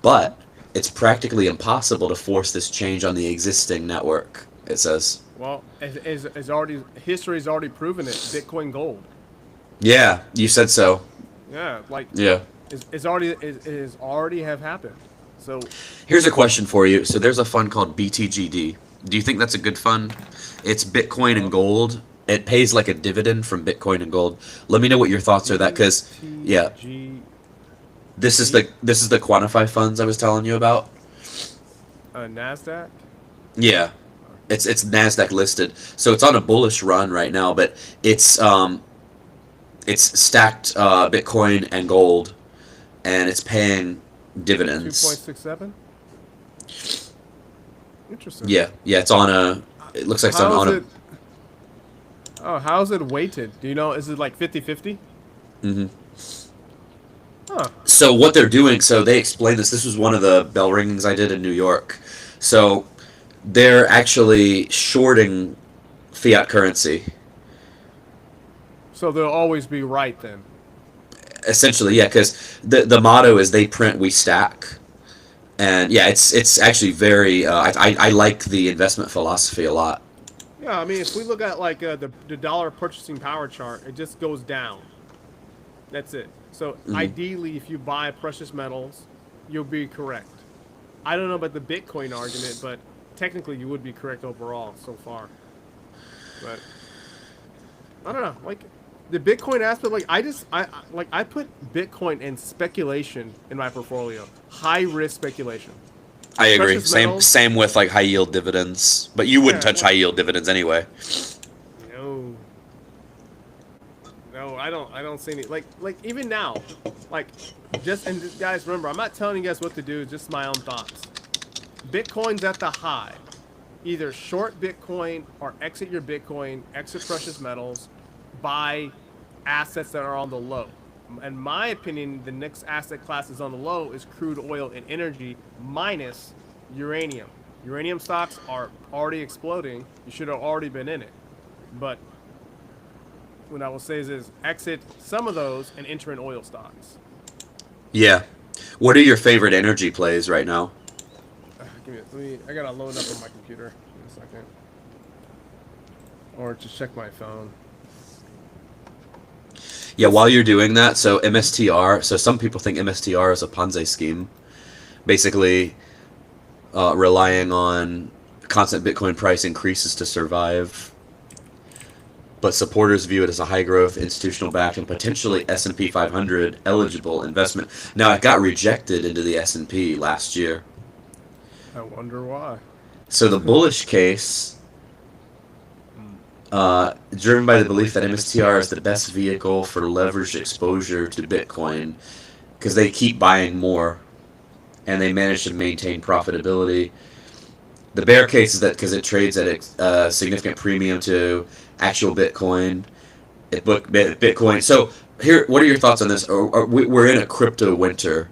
but it's practically impossible to force this change on the existing network, it says. Well, history's already proven it. Bitcoin Gold. Yeah, you said so. Yeah, like yeah, it already have happened. So here's a question for you. So there's a fund called BTGD. Do you think that's a good fund? It's Bitcoin and gold. It pays like a dividend from Bitcoin and gold. Let me know what your thoughts are that, because yeah, this is the Quantify funds I was telling you about. NASDAQ. Yeah, it's NASDAQ listed, so it's on a bullish run right now. But it's stacked Bitcoin and gold, and it's paying dividends. 2.67. Interesting. Yeah, yeah, it's on a. It looks like it's How is on a. it? Oh, how is it weighted? Do you know? Is it like 50-50? Hmm. Huh. So what they're doing, so they explained this. This was one of the bell ringings I did in New York. So they're actually shorting fiat currency. So they'll always be right then. Essentially, yeah, because the motto is they print, we stack. And yeah, it's actually very. I like the investment philosophy a lot. Yeah, I mean, if we look at like the dollar purchasing power chart, it just goes down. That's it. So Hmm. ideally, if you buy precious metals, you'll be correct. I don't know about the Bitcoin argument, but technically you would be correct overall so far. But I don't know, like the Bitcoin aspect. Like I put Bitcoin and speculation in my portfolio, high risk speculation. I agree. Precious Same metals, same with like high yield dividends, but you wouldn't yeah. touch Well, high yield dividends anyway. no, no, I don't see any like even now, like just and guys remember, I'm not telling you guys what to do. Just my own thoughts. Bitcoin's at the high. Either short Bitcoin or exit your Bitcoin, exit precious metals, buy assets that are on the low. In my opinion, the next asset class is on the low is crude oil and energy minus uranium. Uranium stocks are already exploding. You should have already been in it. But what I will say is exit some of those and enter in oil stocks. Yeah. What are your favorite energy plays right now? I gotta load up on my computer in a second. Or just check my phone. Yeah, while you're doing that, so MSTR, so some people think MSTR is a Ponzi scheme, basically relying on constant Bitcoin price increases to survive. But supporters view it as a high growth, institutional backed, and potentially S&P 500 eligible investment. Now, it got rejected into the S&P last year. I wonder why. So the bullish case, driven by the belief that MSTR is the best vehicle for leveraged exposure to Bitcoin, because they keep buying more, and they manage to maintain profitability. The bear case is that because it trades at a significant premium to actual Bitcoin, Bitcoin. So here, what are your thoughts on this? We're in a crypto winter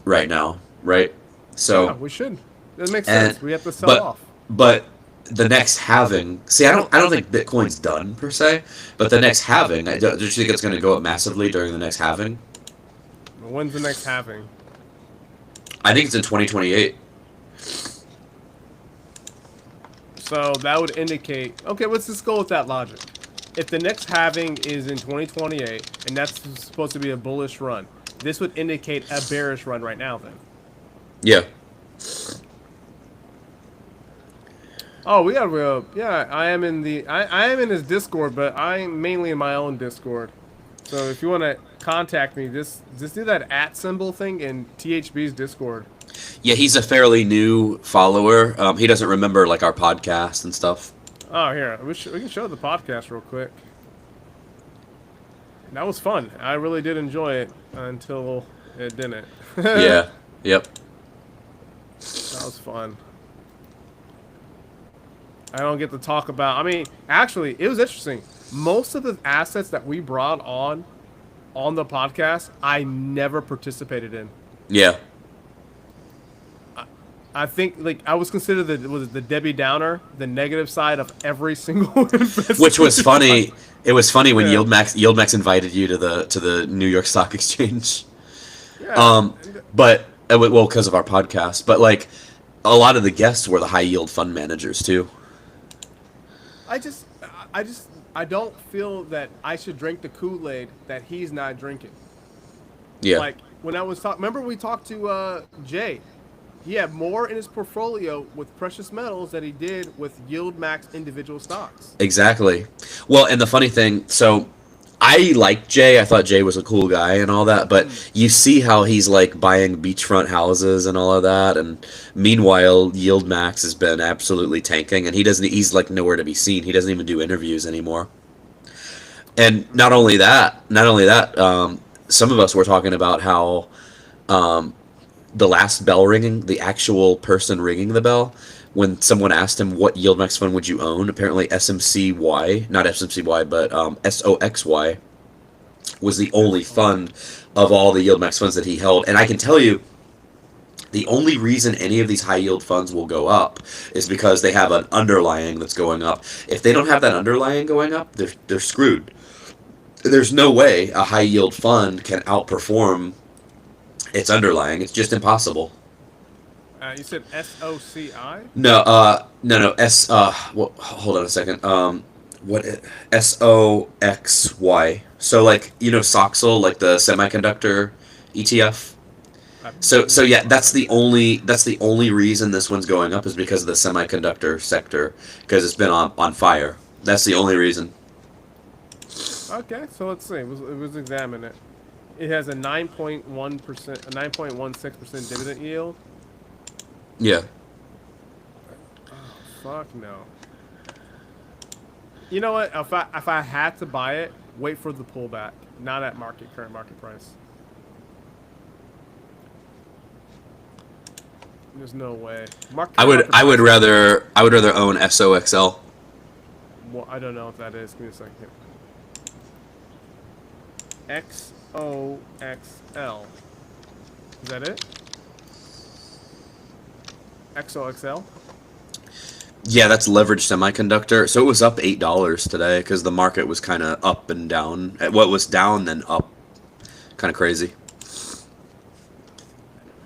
right now, right? Yeah, So we should. That makes and sense. We have to sell but off. but the next halving. See, I don't think Bitcoin's done per se, but the next halving. Do you think it's going to go up massively during the next halving? When's the next halving? I think it's in 2028. So that would indicate. Okay, let's just go with that logic. If the next halving is in 2028, and that's supposed to be a bullish run, this would indicate a bearish run right now. Then. Yeah. Oh, we got real. Yeah, I am in the. I am in his Discord, but I'm mainly in my own Discord. So if you want to contact me, just do that @ symbol thing in THB's Discord. Yeah, he's a fairly new follower. He doesn't remember like our podcast and stuff. Oh, here we can show the podcast real quick. That was fun. I really did enjoy it until it didn't. Yeah. Yep. That was fun. I don't get to talk about. I mean, actually, it was interesting. Most of the assets that we brought on the podcast, I never participated in. Yeah. I think like I was considered the Debbie Downer, the negative side of every single investment. Which was funny. It was funny when Yeah. Yieldmax invited you to the New York Stock Exchange. Yeah. But well, because of our podcast. But like, a lot of the guests were the high yield fund managers too. I don't feel that I should drink the Kool-Aid that he's not drinking. Yeah. Like when I was talking, remember we talked to Jay. He had more in his portfolio with precious metals than he did with yield max individual stocks. Exactly. Well, and the funny thing, so I liked Jay. I thought Jay was a cool guy and all that, but you see how he's like buying beachfront houses and all of that, and meanwhile, Yield Max has been absolutely tanking, and he's like nowhere to be seen. He doesn't even do interviews anymore. And not only that, some of us were talking about how the last bell ringing, the actual person ringing the bell, when someone asked him what yield max fund would you own, apparently SMCY, not SMCY, but SOXY was the only fund of all the yield max funds that he held. And I can tell you, the only reason any of these high yield funds will go up is because they have an underlying that's going up. If they don't have that underlying going up, they're screwed. There's no way a high yield fund can outperform its underlying. It's just impossible. You said SOCI? No. Well, hold on a second. SOXY. So like Soxel, like the semiconductor ETF. So yeah, that's the only reason this one's going up is because of the semiconductor sector, because it's been on fire. That's the only reason. Okay, so let's see. Let's examine it. It has a 9.1%, a 9.16% dividend yield. Yeah. Oh, fuck no. You know what? If I had to buy it, wait for the pullback, not at current market price. There's no way. I would rather own SOXL. Well, I don't know what that is. Give me a second. XOXL. Is that it? XOXL? Yeah, that's leveraged semiconductor. So it was up $8 today because the market was kind of up and down. What was down then up, kind of crazy.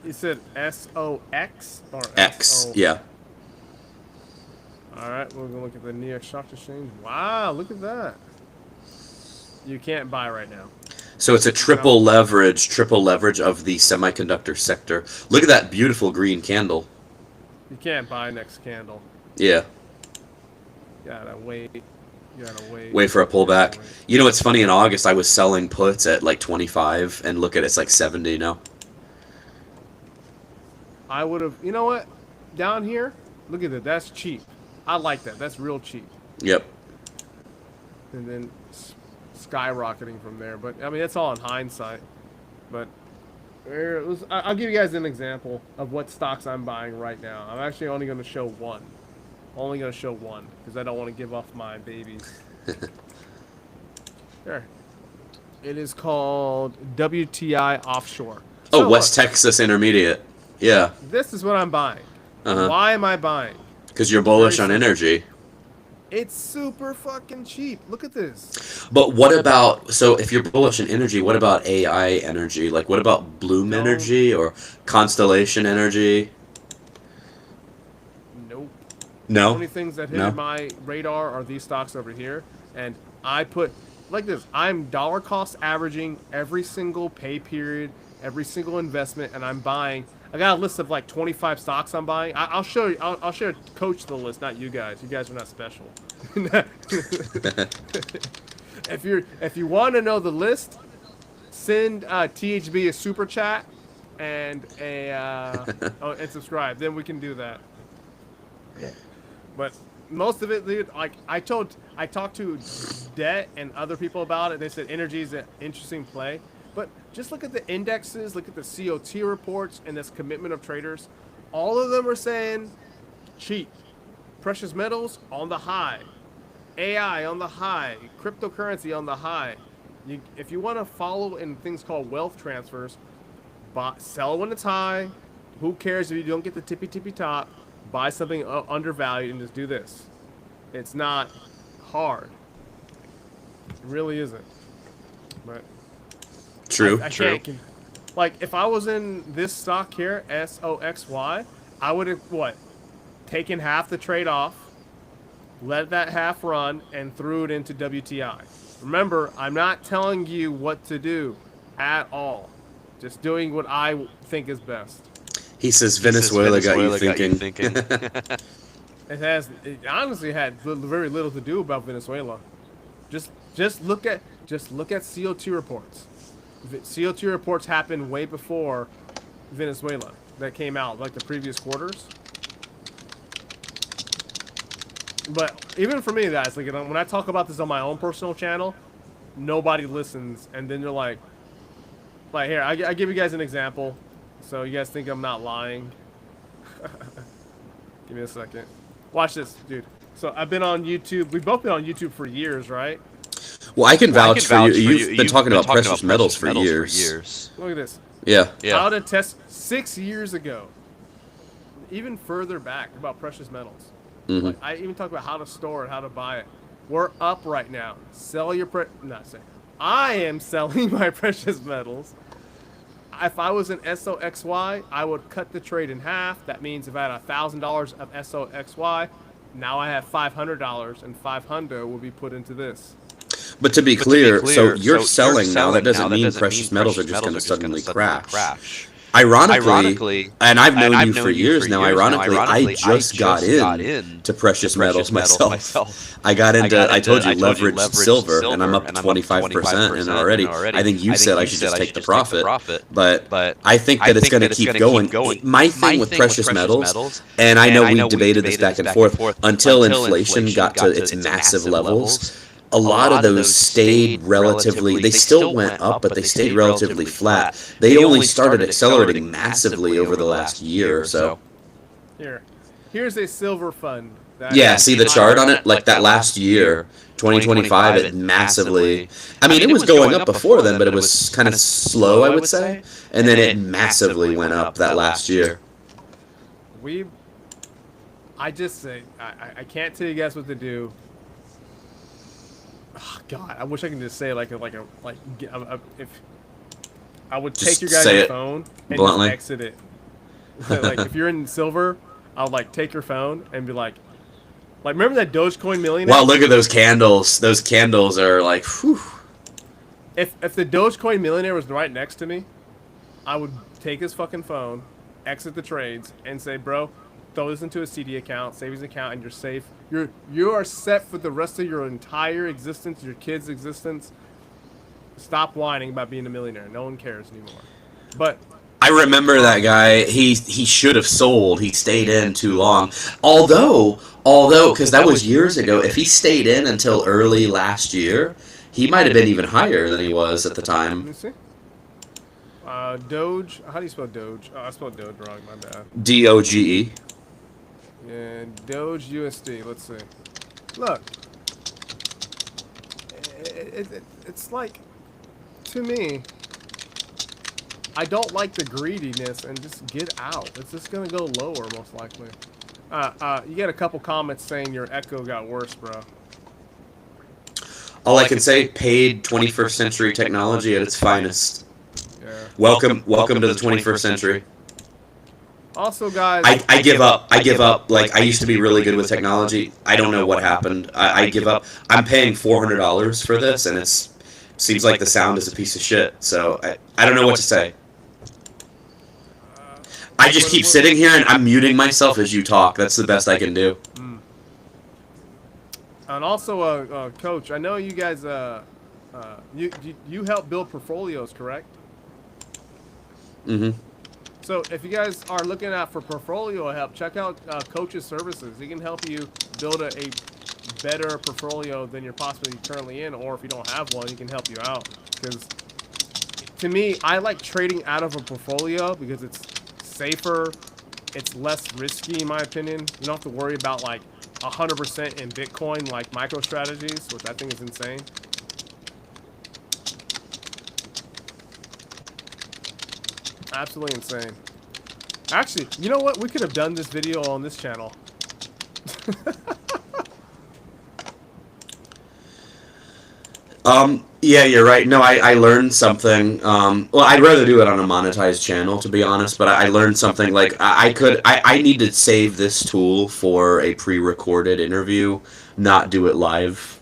You said SOX or X? SO? Yeah. All right, we're gonna look at the New York Stock Exchange. Wow, look at that. You can't buy right now. So it's a triple leverage of the semiconductor sector. Look at that beautiful green candle. You can't buy next candle. Yeah. You gotta wait. You gotta wait. Wait for a pullback. You know, it's funny, in August I was selling puts at like 25, and look at it's like 70 now. I would have, you know what? Down here, look at that. That's cheap. I like that. That's real cheap. Yep. And then skyrocketing from there. But I mean, it's all in hindsight. But I'll give you guys an example of what stocks I'm buying right now. I'm actually only going to show one. Only going to show one because I don't want to give off my babies. There. It is called WTI Offshore. Oh, So West Texas Intermediate. Yeah. This is what I'm buying. Uh-huh. Why am I buying? Because you're bullish on energy. It's super fucking cheap. Look at this. But what about, so if you're bullish on energy, what about AI energy? Like, what about Bloom Energy or Constellation Energy? Nope. No? The only things that hit my radar are these stocks over here. And I put, like this, I'm dollar cost averaging every single pay period, every single investment, and I'm buying. I got a list of like 25 stocks I'm buying. I'll show you. I'll share Coach the list, not you guys. You guys are not special. If you want to know the list, send THB a super chat and and subscribe. Then we can do that. But most of it, dude, like I talked to Debt and other people about it. They said energy is an interesting play. But just look at the indexes, look at the COT reports, and this commitment of traders. All of them are saying cheap. Precious metals on the high. AI on the high. Cryptocurrency on the high. If you want to follow in things called wealth transfers, sell when it's high. Who cares if you don't get the tippy top? Buy something undervalued and just do this. It's not hard. It really isn't. But True. True. Like, if I was in this stock here, SOXY, I would have, taken half the trade off, let that half run, and threw it into WTI. Remember, I'm not telling you what to do at all. Just doing what I think is best. He says Venezuela got you thinking. It honestly had very little to do about Venezuela. Just look at COT reports. COT reports happened way before Venezuela that came out, like the previous quarters. But even for me, guys, like when I talk about this on my own personal channel, nobody listens, and then they're like here, I give you guys an example, so you guys think I'm not lying. Give me a second. Watch this, dude. So I've been on YouTube. We've both been on YouTube for years, right? Well, I can vouch for you. You've been talking about precious metals for years. Look at this. Yeah. How to test 6 years ago. Even further back about precious metals. Mm-hmm. Like, I even talk about how to store it, how to buy it. We're up right now. Sell your I am selling my precious metals. If I was an SOXY, I would cut the trade in half. That means if I had $1,000 of SOXY, now I have $500, and 500 will be put into this. But to be clear, so you're selling now. That doesn't mean precious metals are just going to suddenly crash. Ironically, and I've known you for years now. Ironically, I just got into precious metals myself. I got into. I told you leveraged silver, and I'm up 25%. And already, I think you said I should just take the profit. But I think that it's going to keep going. My thing with precious metals, and I know we debated this back and forth until inflation got to its massive levels. A lot of those stayed relatively, they still went up, but they stayed relatively flat. They only started accelerating massively over the last year or so. Here's a silver fund. Yeah, see the chart on it? Like that last year, 2025, it massively, I mean, it was going up before then, but it was kind of slow, I would say. And then it massively went up that last year. I just say, I can't tell you guys what to do. Oh, God, I wish I could just say if I would take your guys' phone and just exit it. Like if you're in silver, I would like take your phone and be like remember that Dogecoin millionaire? Wow, look at those candles. Those candles are like, whew. If the Dogecoin millionaire was right next to me, I would take his fucking phone, exit the trades, and say, bro, throw this into a CD account, savings account, and you're safe. You are set for the rest of your entire existence, your kids' existence. Stop whining about being a millionaire. No one cares anymore. But I remember that guy. He should have sold. He stayed in too long. Although, because that was years ago. If he stayed in until early last year, he might have been even higher than he was at the time. Let me see. Doge. How do you spell Doge? Oh, I spelled Doge wrong. My bad. DOGE. Yeah, Doge USD. Let's see. Look, it's like, to me, I don't like the greediness, and just get out. It's just gonna go lower most likely. You get a couple comments saying your echo got worse, bro. All I can say, paid 21st century technology at its finest. Yeah. Welcome to the 21st century. Also, guys, I give up. I give up. Like, I used to be really good with technology. I don't know what happened. I give up. I'm paying $400 for this, and seems like the sound is a piece of shit. So I don't know what to say. I just keep sitting here and I'm muting myself as you talk. That's the best I can do. And also, Coach, I know you guys, you help build portfolios, correct? Mm-hmm. So if you guys are looking out for portfolio help, check out Coach's services. He can help you build a better portfolio than you're possibly currently in, or if you don't have one, he can help you out. Because to me, I like trading out of a portfolio because it's safer, it's less risky in my opinion. You don't have to worry about like 100% in Bitcoin like MicroStrategies, which I think is insane. Absolutely insane. Actually, you know what? We could have done this video on this channel. Yeah, you're right. No, I learned something. Well, I'd rather do it on a monetized channel, to be honest, but I learned something. Like, I need to save this tool for a pre-recorded interview, not do it live.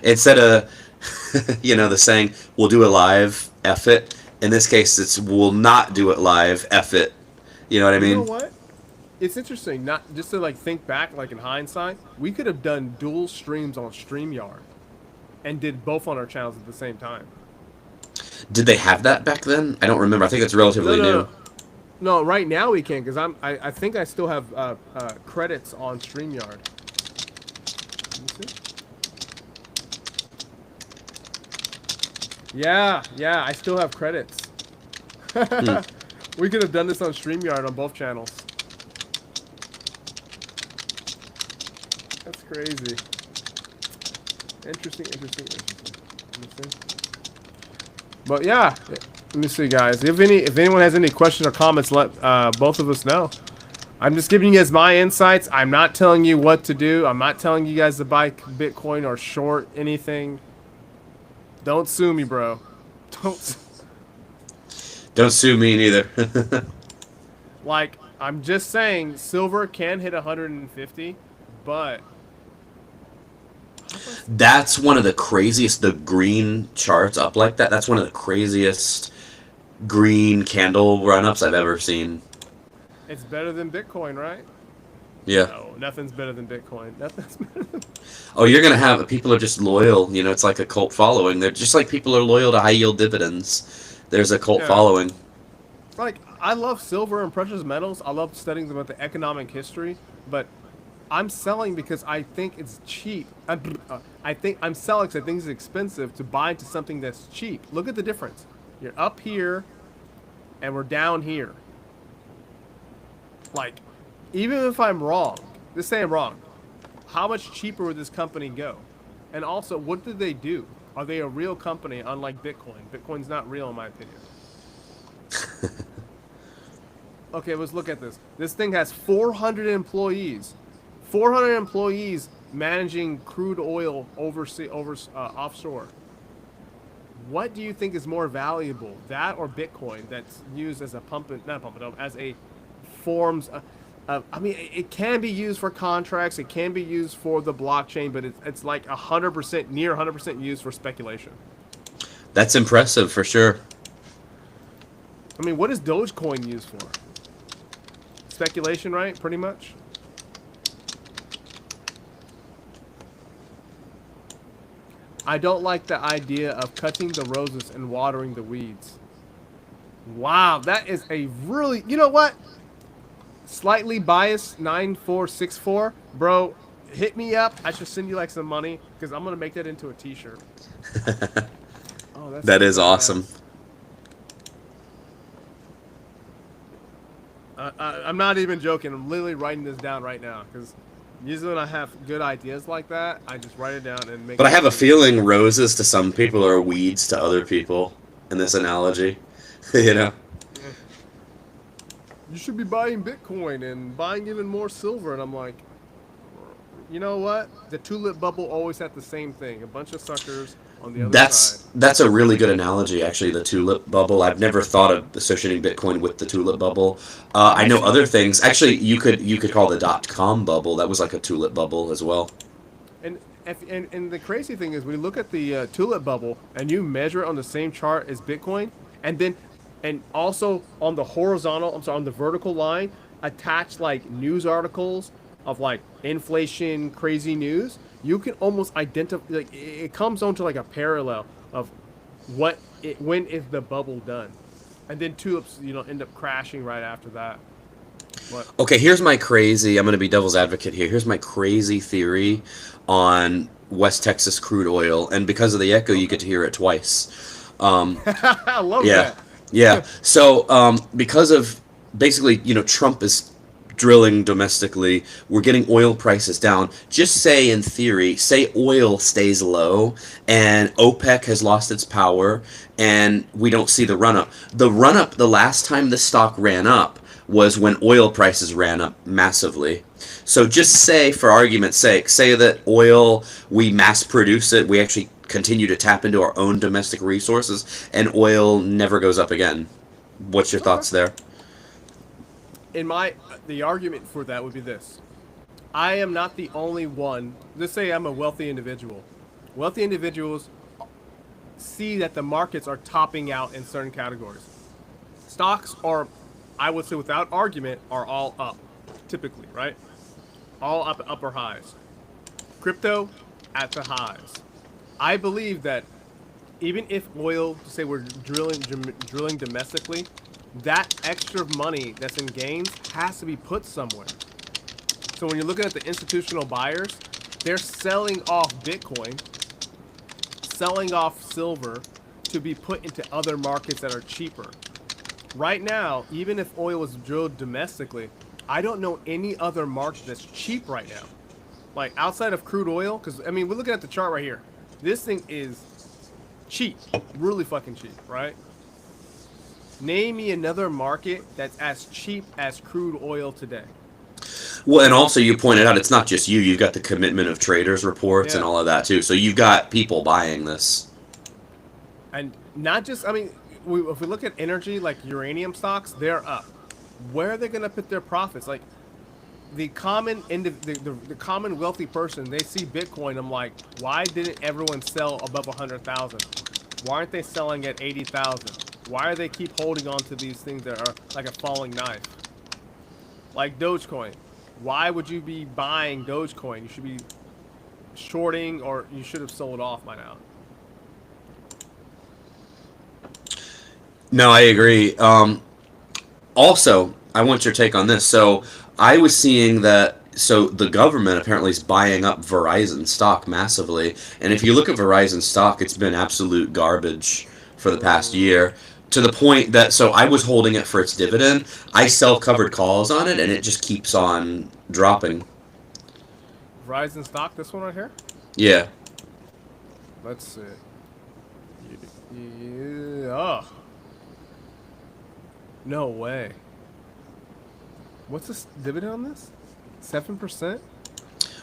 Instead of, the saying, we'll do it live, F it. In this case, it's we'll not do it live, F it. You know what I mean? You know what? It's interesting, not just to like think back, like in hindsight, we could have done dual streams on StreamYard and did both on our channels at the same time. Did they have that back then? I don't remember. I think it's relatively new. No, right now we can, because I think I still have credits on StreamYard. Let me see. Yeah, I still have credits. We could have done this on StreamYard on both channels. crazy. Interesting. Let me see. But yeah, let me see, guys. If anyone has any questions or comments, let both of us know. I'm just giving you guys my insights. I'm not telling you what to do. I'm not telling you guys to buy Bitcoin or short anything. Don't sue me, bro. Don't sue me neither. Like, I'm just saying, silver can hit 150, but That's one of the craziest, the green charts up like that. That's one of the craziest green candle run-ups I've ever seen. it's better than Bitcoin, right? Yeah. No, nothing's better than Bitcoin. Nothing's better than... Oh, you're going to have, people are just loyal. You know, it's like a cult following. They're just like people are loyal to high-yield dividends. There's a cult following. Like, I love silver and precious metals. I love studying about the economic history, but I'm selling because I think it's cheap. I think I'm selling because I think it's expensive to buy into something that's cheap. Look at the difference. You're up here, and we're down here. Like, even if I'm wrong, just say I'm wrong, how much cheaper would this company go? And also, what do they do? Are they a real company, unlike Bitcoin? Bitcoin's not real, in my opinion. Okay, let's look at this. This thing has 400 employees. 400 employees managing crude oil offshore. What do you think is more valuable, that or Bitcoin that's used as a as a forms I mean, it can be used for contracts, it can be used for the blockchain, but it's like 100%, near 100% used for speculation. That's impressive for sure. I mean, what is Dogecoin used for? Speculation, right? Pretty much. I don't like the idea of cutting the roses and watering the weeds. Wow, that is a really... You know what? Slightly biased 9464. Bro, hit me up. I should send you like some money because I'm going to make that into a t-shirt. Oh, that is awesome. I'm not even joking. I'm literally writing this down right now because usually when I have good ideas like that, I just write it down and make. But I have a feeling roses to some people are weeds to other people in this analogy. You know? You should be buying Bitcoin and buying even more silver. And I'm like, you know what? The tulip bubble always had the same thing. A bunch of suckers on the other side. That's a really good analogy, actually, the tulip bubble. I've never thought of associating Bitcoin with the tulip bubble. I know other things. Actually, you could call the .com bubble. That was like a tulip bubble as well. And the crazy thing is, we look at the tulip bubble and you measure it on the same chart as Bitcoin, and also on the on the vertical line, attach like news articles of like inflation, crazy news. You can almost identify, like, it comes down to like a parallel of when is the bubble done, and then tulips, end up crashing right after that. But okay, here's my crazy. I'm going to be devil's advocate here. Here's my crazy theory on West Texas crude oil, and because of the echo, you get to hear it twice. I love that. Yeah. So because of basically, Trump is drilling domestically, we're getting oil prices down. Just say, in theory, say oil stays low and OPEC has lost its power and we don't see the run-up. The run-up, the last time the stock ran up was when oil prices ran up massively. So just say, for argument's sake, say that oil, we mass produce it, we actually continue to tap into our own domestic resources, and oil never goes up again. What's your thoughts there? The argument for that would be this. I am not the only one. Let's say I'm a wealthy individual. Wealthy individuals see that the markets are topping out in certain categories. Stocks are, I would say without argument, are all up, typically, right? All up at upper highs. Crypto at the highs. I believe that even if oil, say we're drilling domestically, that extra money that's in gains has to be put somewhere. So when you're looking at the institutional buyers, they're selling off Bitcoin, selling off silver to be put into other markets that are cheaper. Right now, even if oil was drilled domestically, I don't know any other market that's cheap right now. Like outside of crude oil, because I mean we're looking at the chart right here. This thing is cheap, really fucking cheap, right? Name me another market that's as cheap as crude oil today. Well, and also you pointed out it's not just you. You've got the commitment of traders reports and Yeah. all of that too. So you've got people buying this. And not just, I mean, if we look at energy, like uranium stocks, they're up. Where are they going to put their profits? Like the common the common wealthy person, they see Bitcoin. I'm like, why didn't everyone sell above 100,000? Why aren't they selling at 80,000? Why are they keep holding on to these things that are like a falling knife? Like Dogecoin. Why would you be buying Dogecoin? You should be shorting, or you should have sold off by now. No, I agree. Also, I want your take on this. So I was seeing that. So the government apparently is buying up Verizon stock massively, and if you look at Verizon stock, it's been absolute garbage for the past year. To the point that, so I was holding it for its dividend. I sell-covered calls on it, and it just keeps on dropping. Verizon stock, this one right here? Yeah. Let's see. Yeah. Oh. No way. What's this dividend on this? 7%?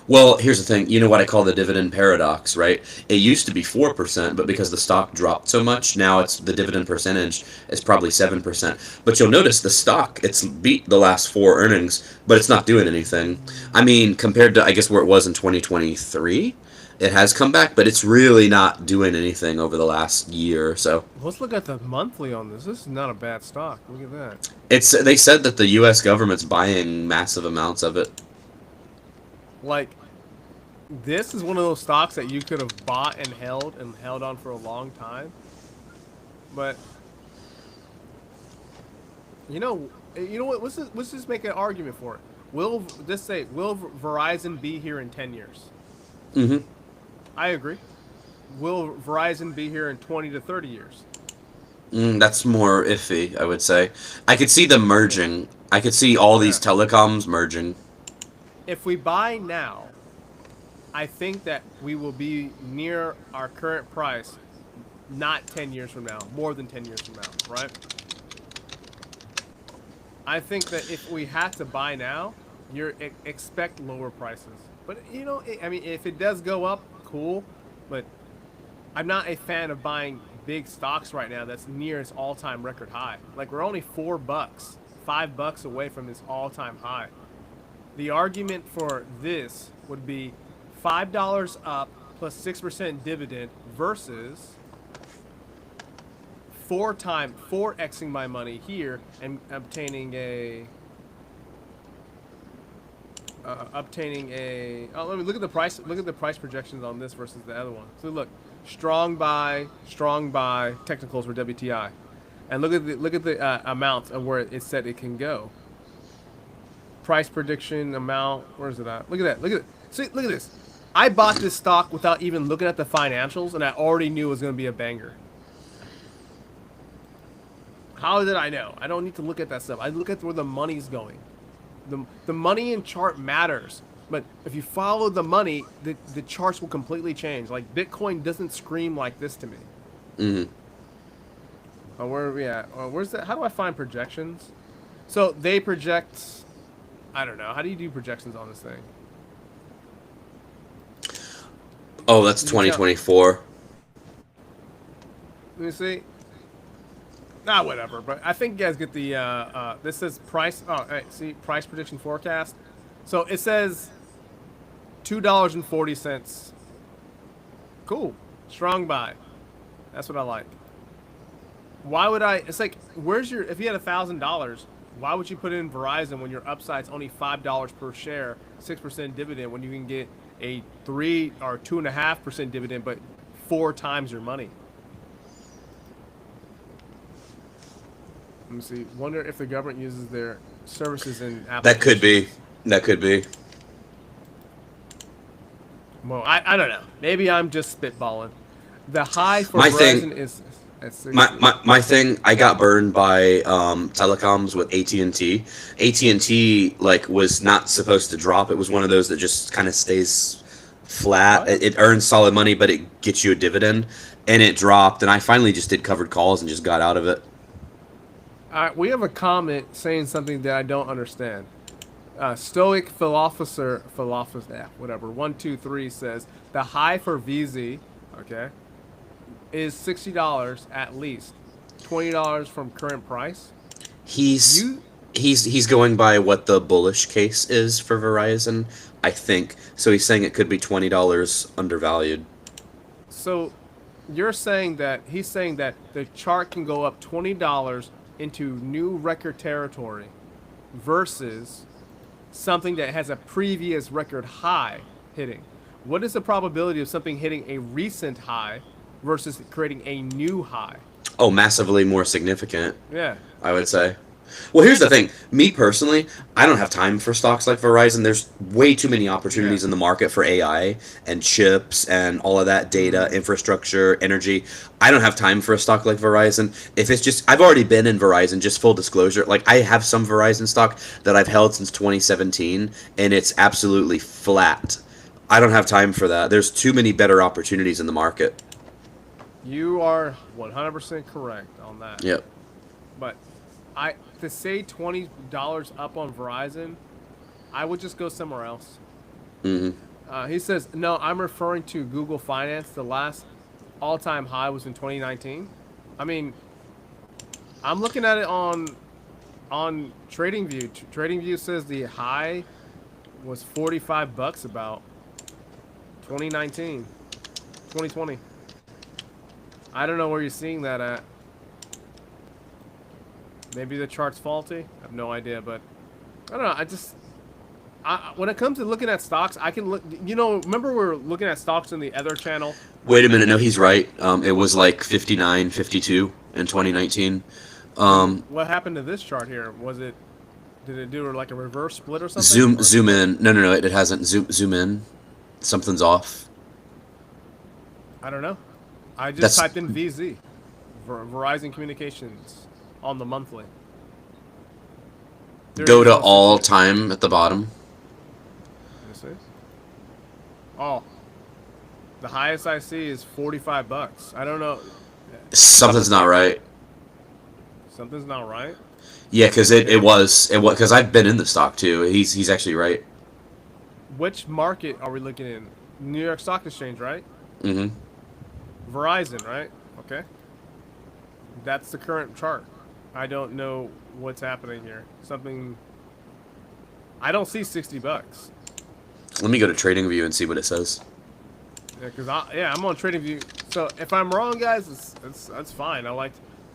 Well, here's the thing. You know what I call the dividend paradox, right? It used to be 4%, but because the stock dropped so much, now it's the dividend percentage is probably 7%. But you'll notice the stock, it's beat the last four earnings, but it's not doing anything. I mean, compared to, I guess, where it was in 2023, it has come back, but it's really not doing anything over the last year or so. Let's look at the monthly on this. This is not a bad stock. Look at that. They said that the U.S. government's buying massive amounts of it. Like, this is one of those stocks that you could have bought and held on for a long time. But you know what? Let's just make an argument for it. Will Verizon be here in 10 years? Mm-hmm. I agree. Will Verizon be here in 20 to 30 years? That's more iffy, I would say. I could see them merging. I could see all these telecoms merging. If we buy now, I think that we will be near our current price, not 10 years from now, more than 10 years from now, right? I think that if we had to buy now, expect lower prices. But, I mean, if it does go up, cool. But I'm not a fan of buying big stocks right now that's near its all-time record high. Like, we're only $4, $5 away from its all-time high. The argument for this would be $5 up plus 6% dividend versus 4xing my money here and obtaining a let me look at the price. Look at the price projections on this versus the other one. So look, strong buy, technicals for WTI, and look at the amount of where it said it can go. Price prediction amount. Where is it at? Look at that. Look at it. See, look at this. I bought this stock without even looking at the financials, and I already knew it was going to be a banger. How did I know? I don't need to look at that stuff. I look at where the money's going. The money in chart matters, but if you follow the money, the charts will completely change. Like Bitcoin doesn't scream like this to me. Mm-hmm. Oh, where are we at? Oh, where's that? How do I find projections? So they project. I don't know. How do you do projections on this thing? Oh, that's 2024. Let me see. Whatever. But I think you guys get the. This says price. Oh, all right, see price prediction forecast. So it says $2.40. Cool. Strong buy. That's what I like. Why would I? It's like, if you had $1,000, why would you put it in Verizon when your upside's only $5 per share, 6% dividend, when you can get a 3 or 2.5% dividend, but 4 times your money? Let me see. Wonder if the government uses their services in applications. That could be. That could be. Well, I don't know. Maybe I'm just spitballing. The high for My Verizon thing- is. at 60. My thing, I got burned by telecoms with AT&T. AT&T like was not supposed to drop. It was one of those that just kind of stays flat. What? It earns solid money, but it gets you a dividend. And it dropped, and I finally just did covered calls and just got out of it. We have a comment saying something that I don't understand. Stoic philosopher, whatever, 123 says the high for VZ, okay, is $60 at least, $20 from current price. He's You he's going by what the Bullish case is for Verizon, I think. So he's saying it could be $20 undervalued. so you're saying that he's saying that the chart can go up $20 into new record territory versus something that has a previous record high hitting. What is the probability of something hitting a recent high versus creating a new high? Oh, massively more significant, Yeah. I would say. Well, here's the thing. Me personally, I don't have time for stocks like Verizon. There's way too many opportunities in the market for AI and chips and all of that data, infrastructure, energy. I don't have time for a stock like Verizon. If it's just, I've already been in Verizon, just full disclosure. Like, I have some Verizon stock that I've held since 2017, and it's absolutely flat. I don't have time for that. There's too many better opportunities in the market. You are 100% correct on that. Yep. But to say $20 up on Verizon, I would just go somewhere else. He says, no, I'm referring to Google Finance. The last all-time high was in 2019. I mean, I'm looking at it on TradingView. TradingView says the high was $45 about 2019, 2020. I don't know where you're seeing that at. Maybe the chart's faulty. I have no idea, but I don't know. When it comes to looking at stocks, I can look. Remember we were looking at stocks in the other channel. Wait a minute. No, he's right. It was like 59, 52 in 2019. What happened to this chart here? Did it do like a reverse split or something? Zoom in. No. It hasn't. Zoom in. Something's off. I don't know. I just That's- typed in VZ, Verizon Communications, on the monthly. Go to all time at the bottom. Let me see. Oh, the highest I see is $45. I don't know. Something's not right. Something's not right. Yeah, because it was because I've been in the stock too. He's actually right. Which market are we looking in? New York Stock Exchange, right? Mm-hmm. Verizon, right? Okay. That's the current chart. I don't know what's happening here. I don't see $60. Let me go to TradingView and see what it says. Yeah, because I'm on TradingView. So if I'm wrong, guys, that's fine.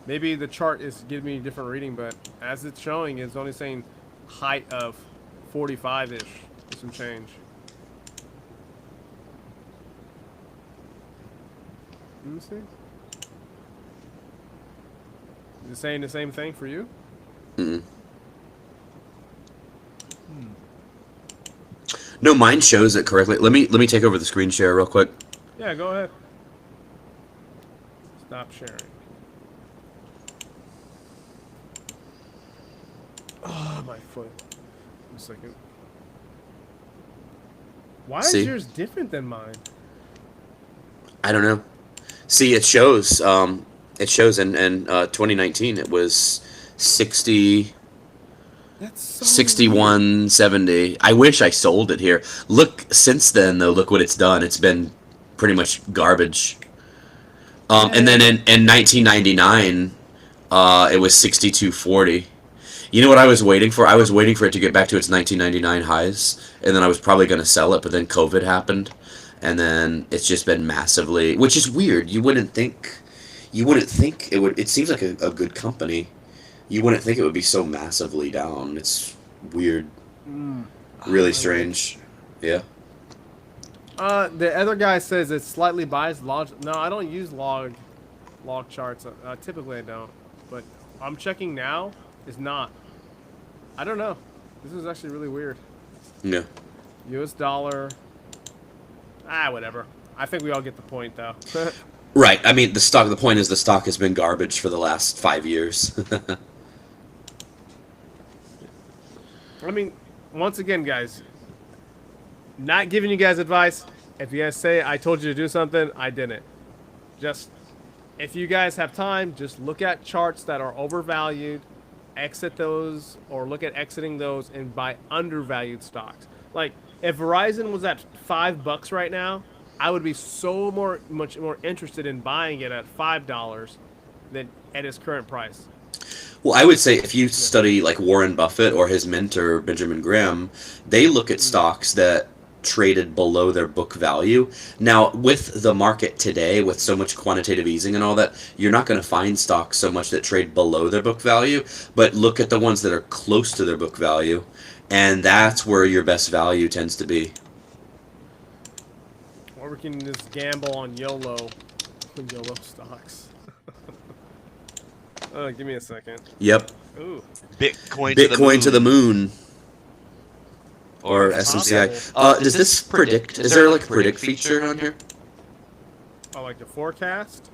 Maybe the chart is giving me a different reading, but as it's showing, it's only saying height of 45-ish, some change. Let me see. Is it saying the same thing for you? Mm-mm. No, mine shows it correctly. Let me take over the screen share real quick. Yeah, go ahead. Stop sharing. Oh, my foot. A second. Why See? is yours different than mine? I don't know. See, it shows. It shows in 2019 it was 60. That's so 61.70. I wish I sold it here. Look, since then though, look what it's done. It's been pretty much garbage. And then in 1999, it was 62.40. You know what I was waiting for? I was waiting for it to get back to its 1999 highs, and then I was probably going to sell it, but then COVID happened, and then it's just been massively, which is weird. You wouldn't think it would. It seems like a good company. You wouldn't think it would be so massively down. It's weird. Really strange. Yeah. The other guy says it's slightly biased. No, I don't use log charts. Typically I don't, but I'm checking now. It's not. I don't know. This is actually really weird. Yeah. U.S. dollar. Whatever. I think we all get the point though. Right. I mean, the point is the stock has been garbage for the last 5 years. I mean, once again, guys, not giving you guys advice. If you guys say I told you to do something, I didn't. Just if you guys have time, just look at charts that are overvalued, exit those, or look at exiting those and buy undervalued stocks. Like if Verizon was at $5 right now, I would be much more interested in buying it at $5 than at its current price. Well, I would say if you study like Warren Buffett or his mentor Benjamin Graham, they look at stocks that traded below their book value. Now, with the market today, with so much quantitative easing and all that, you're not going to find stocks so much that trade below their book value, but look at the ones that are close to their book value, and that's where your best value tends to be. Or we can just gamble on YOLO stocks. Give me a second. Yep. Ooh. Bitcoin to the moon. Or SMCI. Does this predict? Is there like a predict feature on here? Oh, like the forecast?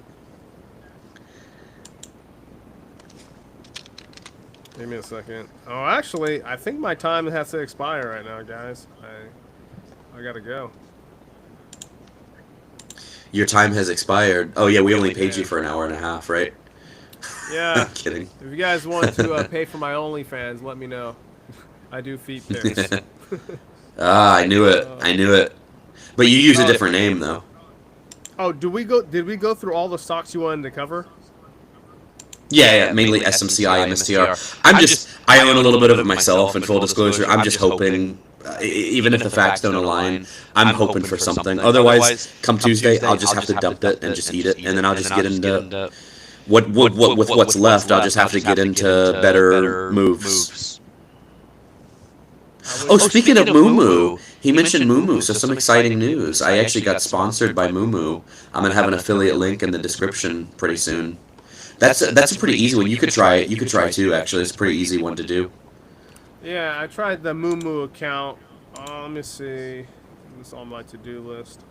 Give me a second. Oh, actually, I think my time has to expire right now, guys. I gotta go. Your time has expired. Oh yeah, we only paid you for an hour and a half, right? Yeah. I'm kidding. If you guys want to pay for my OnlyFans, let me know. I do feet pics. I knew it. I knew it. But you use a different name though. Oh, did we go through all the stocks you wanted to cover? Yeah, mainly SMCI, MSTR. I own a little bit of it myself, in full disclosure. I'm just hoping, even if the facts don't align, I'm hoping for something. Otherwise, come Tuesday, I'll just have to dump it and just eat it, and then I'll just get into with what's left. I'll just have to get into better moves. Oh, speaking of Moomoo, he mentioned Moomoo, so some exciting news. I actually got sponsored by Moomoo. I'm gonna have an affiliate link in the description pretty soon. That's a pretty easy one. You could try it. You could try too. Actually, it's a pretty easy one to do. Yeah, I tried the Moomoo account. Let me see. It's on my to-do list.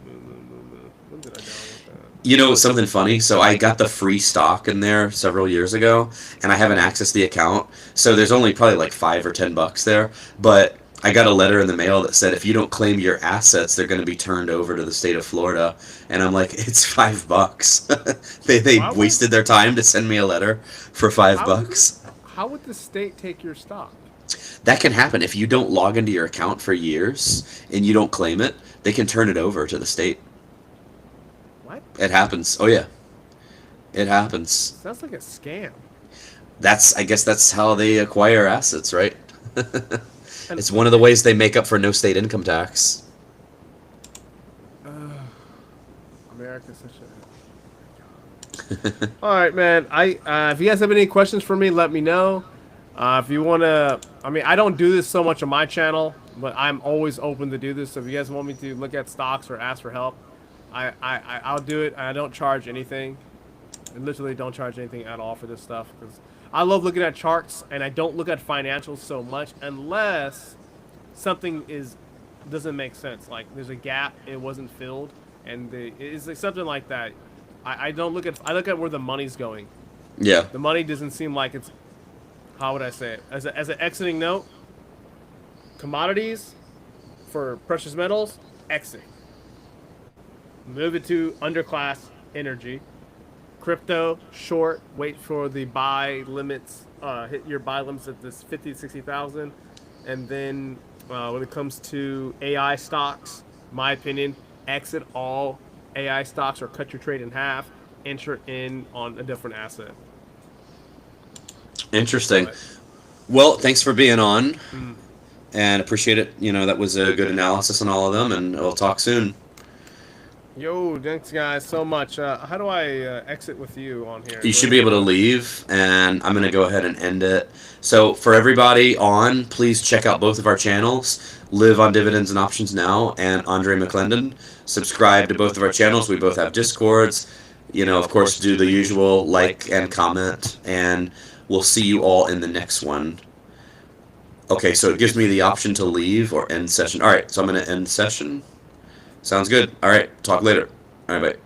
Moomoo. When did I download that? You know something funny? So I got the free stock in there several years ago, and I haven't accessed the account. So there's only probably like $5 or $10 there. But I got a letter in the mail that said if you don't claim your assets, they're going to be turned over to the state of Florida. And I'm like, it's $5. they wasted their time to send me a letter for $5. How would the state take your stock? That can happen if you don't log into your account for years and you don't claim it. They can turn it over to the state. What? It happens. Oh yeah, it happens. Sounds like a scam. I guess that's how they acquire assets, right? It's one of the ways they make up for no state income tax. America's such a... All right, man. If you guys have any questions for me, let me know. If you want to... I mean, I don't do this so much on my channel, but I'm always open to do this. So if you guys want me to look at stocks or ask for help, I'll do it. I don't charge anything. I literally don't charge anything at all for this stuff because I love looking at charts, and I don't look at financials so much unless something doesn't make sense. Like there's a gap, it wasn't filled, and it's like something like that. I look at where the money's going. Yeah. The money doesn't seem like it's, how would I say it? As an exiting note, commodities for precious metals, exit. Move it to underclass energy. Crypto, short, wait for the buy limits, hit your buy limits at this 50, 60,000. And then when it comes to AI stocks, my opinion, exit all AI stocks or cut your trade in half, enter in on a different asset. Interesting. Well, thanks for being on and appreciate it. You know, that was a good analysis on all of them, and we'll talk soon. Yo, thanks guys so much. How do I exit with you on here? You should be able to leave, and I'm going to go ahead and end it. So for everybody on, please check out both of our channels, Live on Dividends and Options Now and Andre McClendon. Subscribe to both of our channels. We both have Discords. You know, of course, do the usual like and comment, and we'll see you all in the next one. Okay, so it gives me the option to leave or end session. All right, so I'm going to end session. Sounds good. All right, talk later. All right, bye.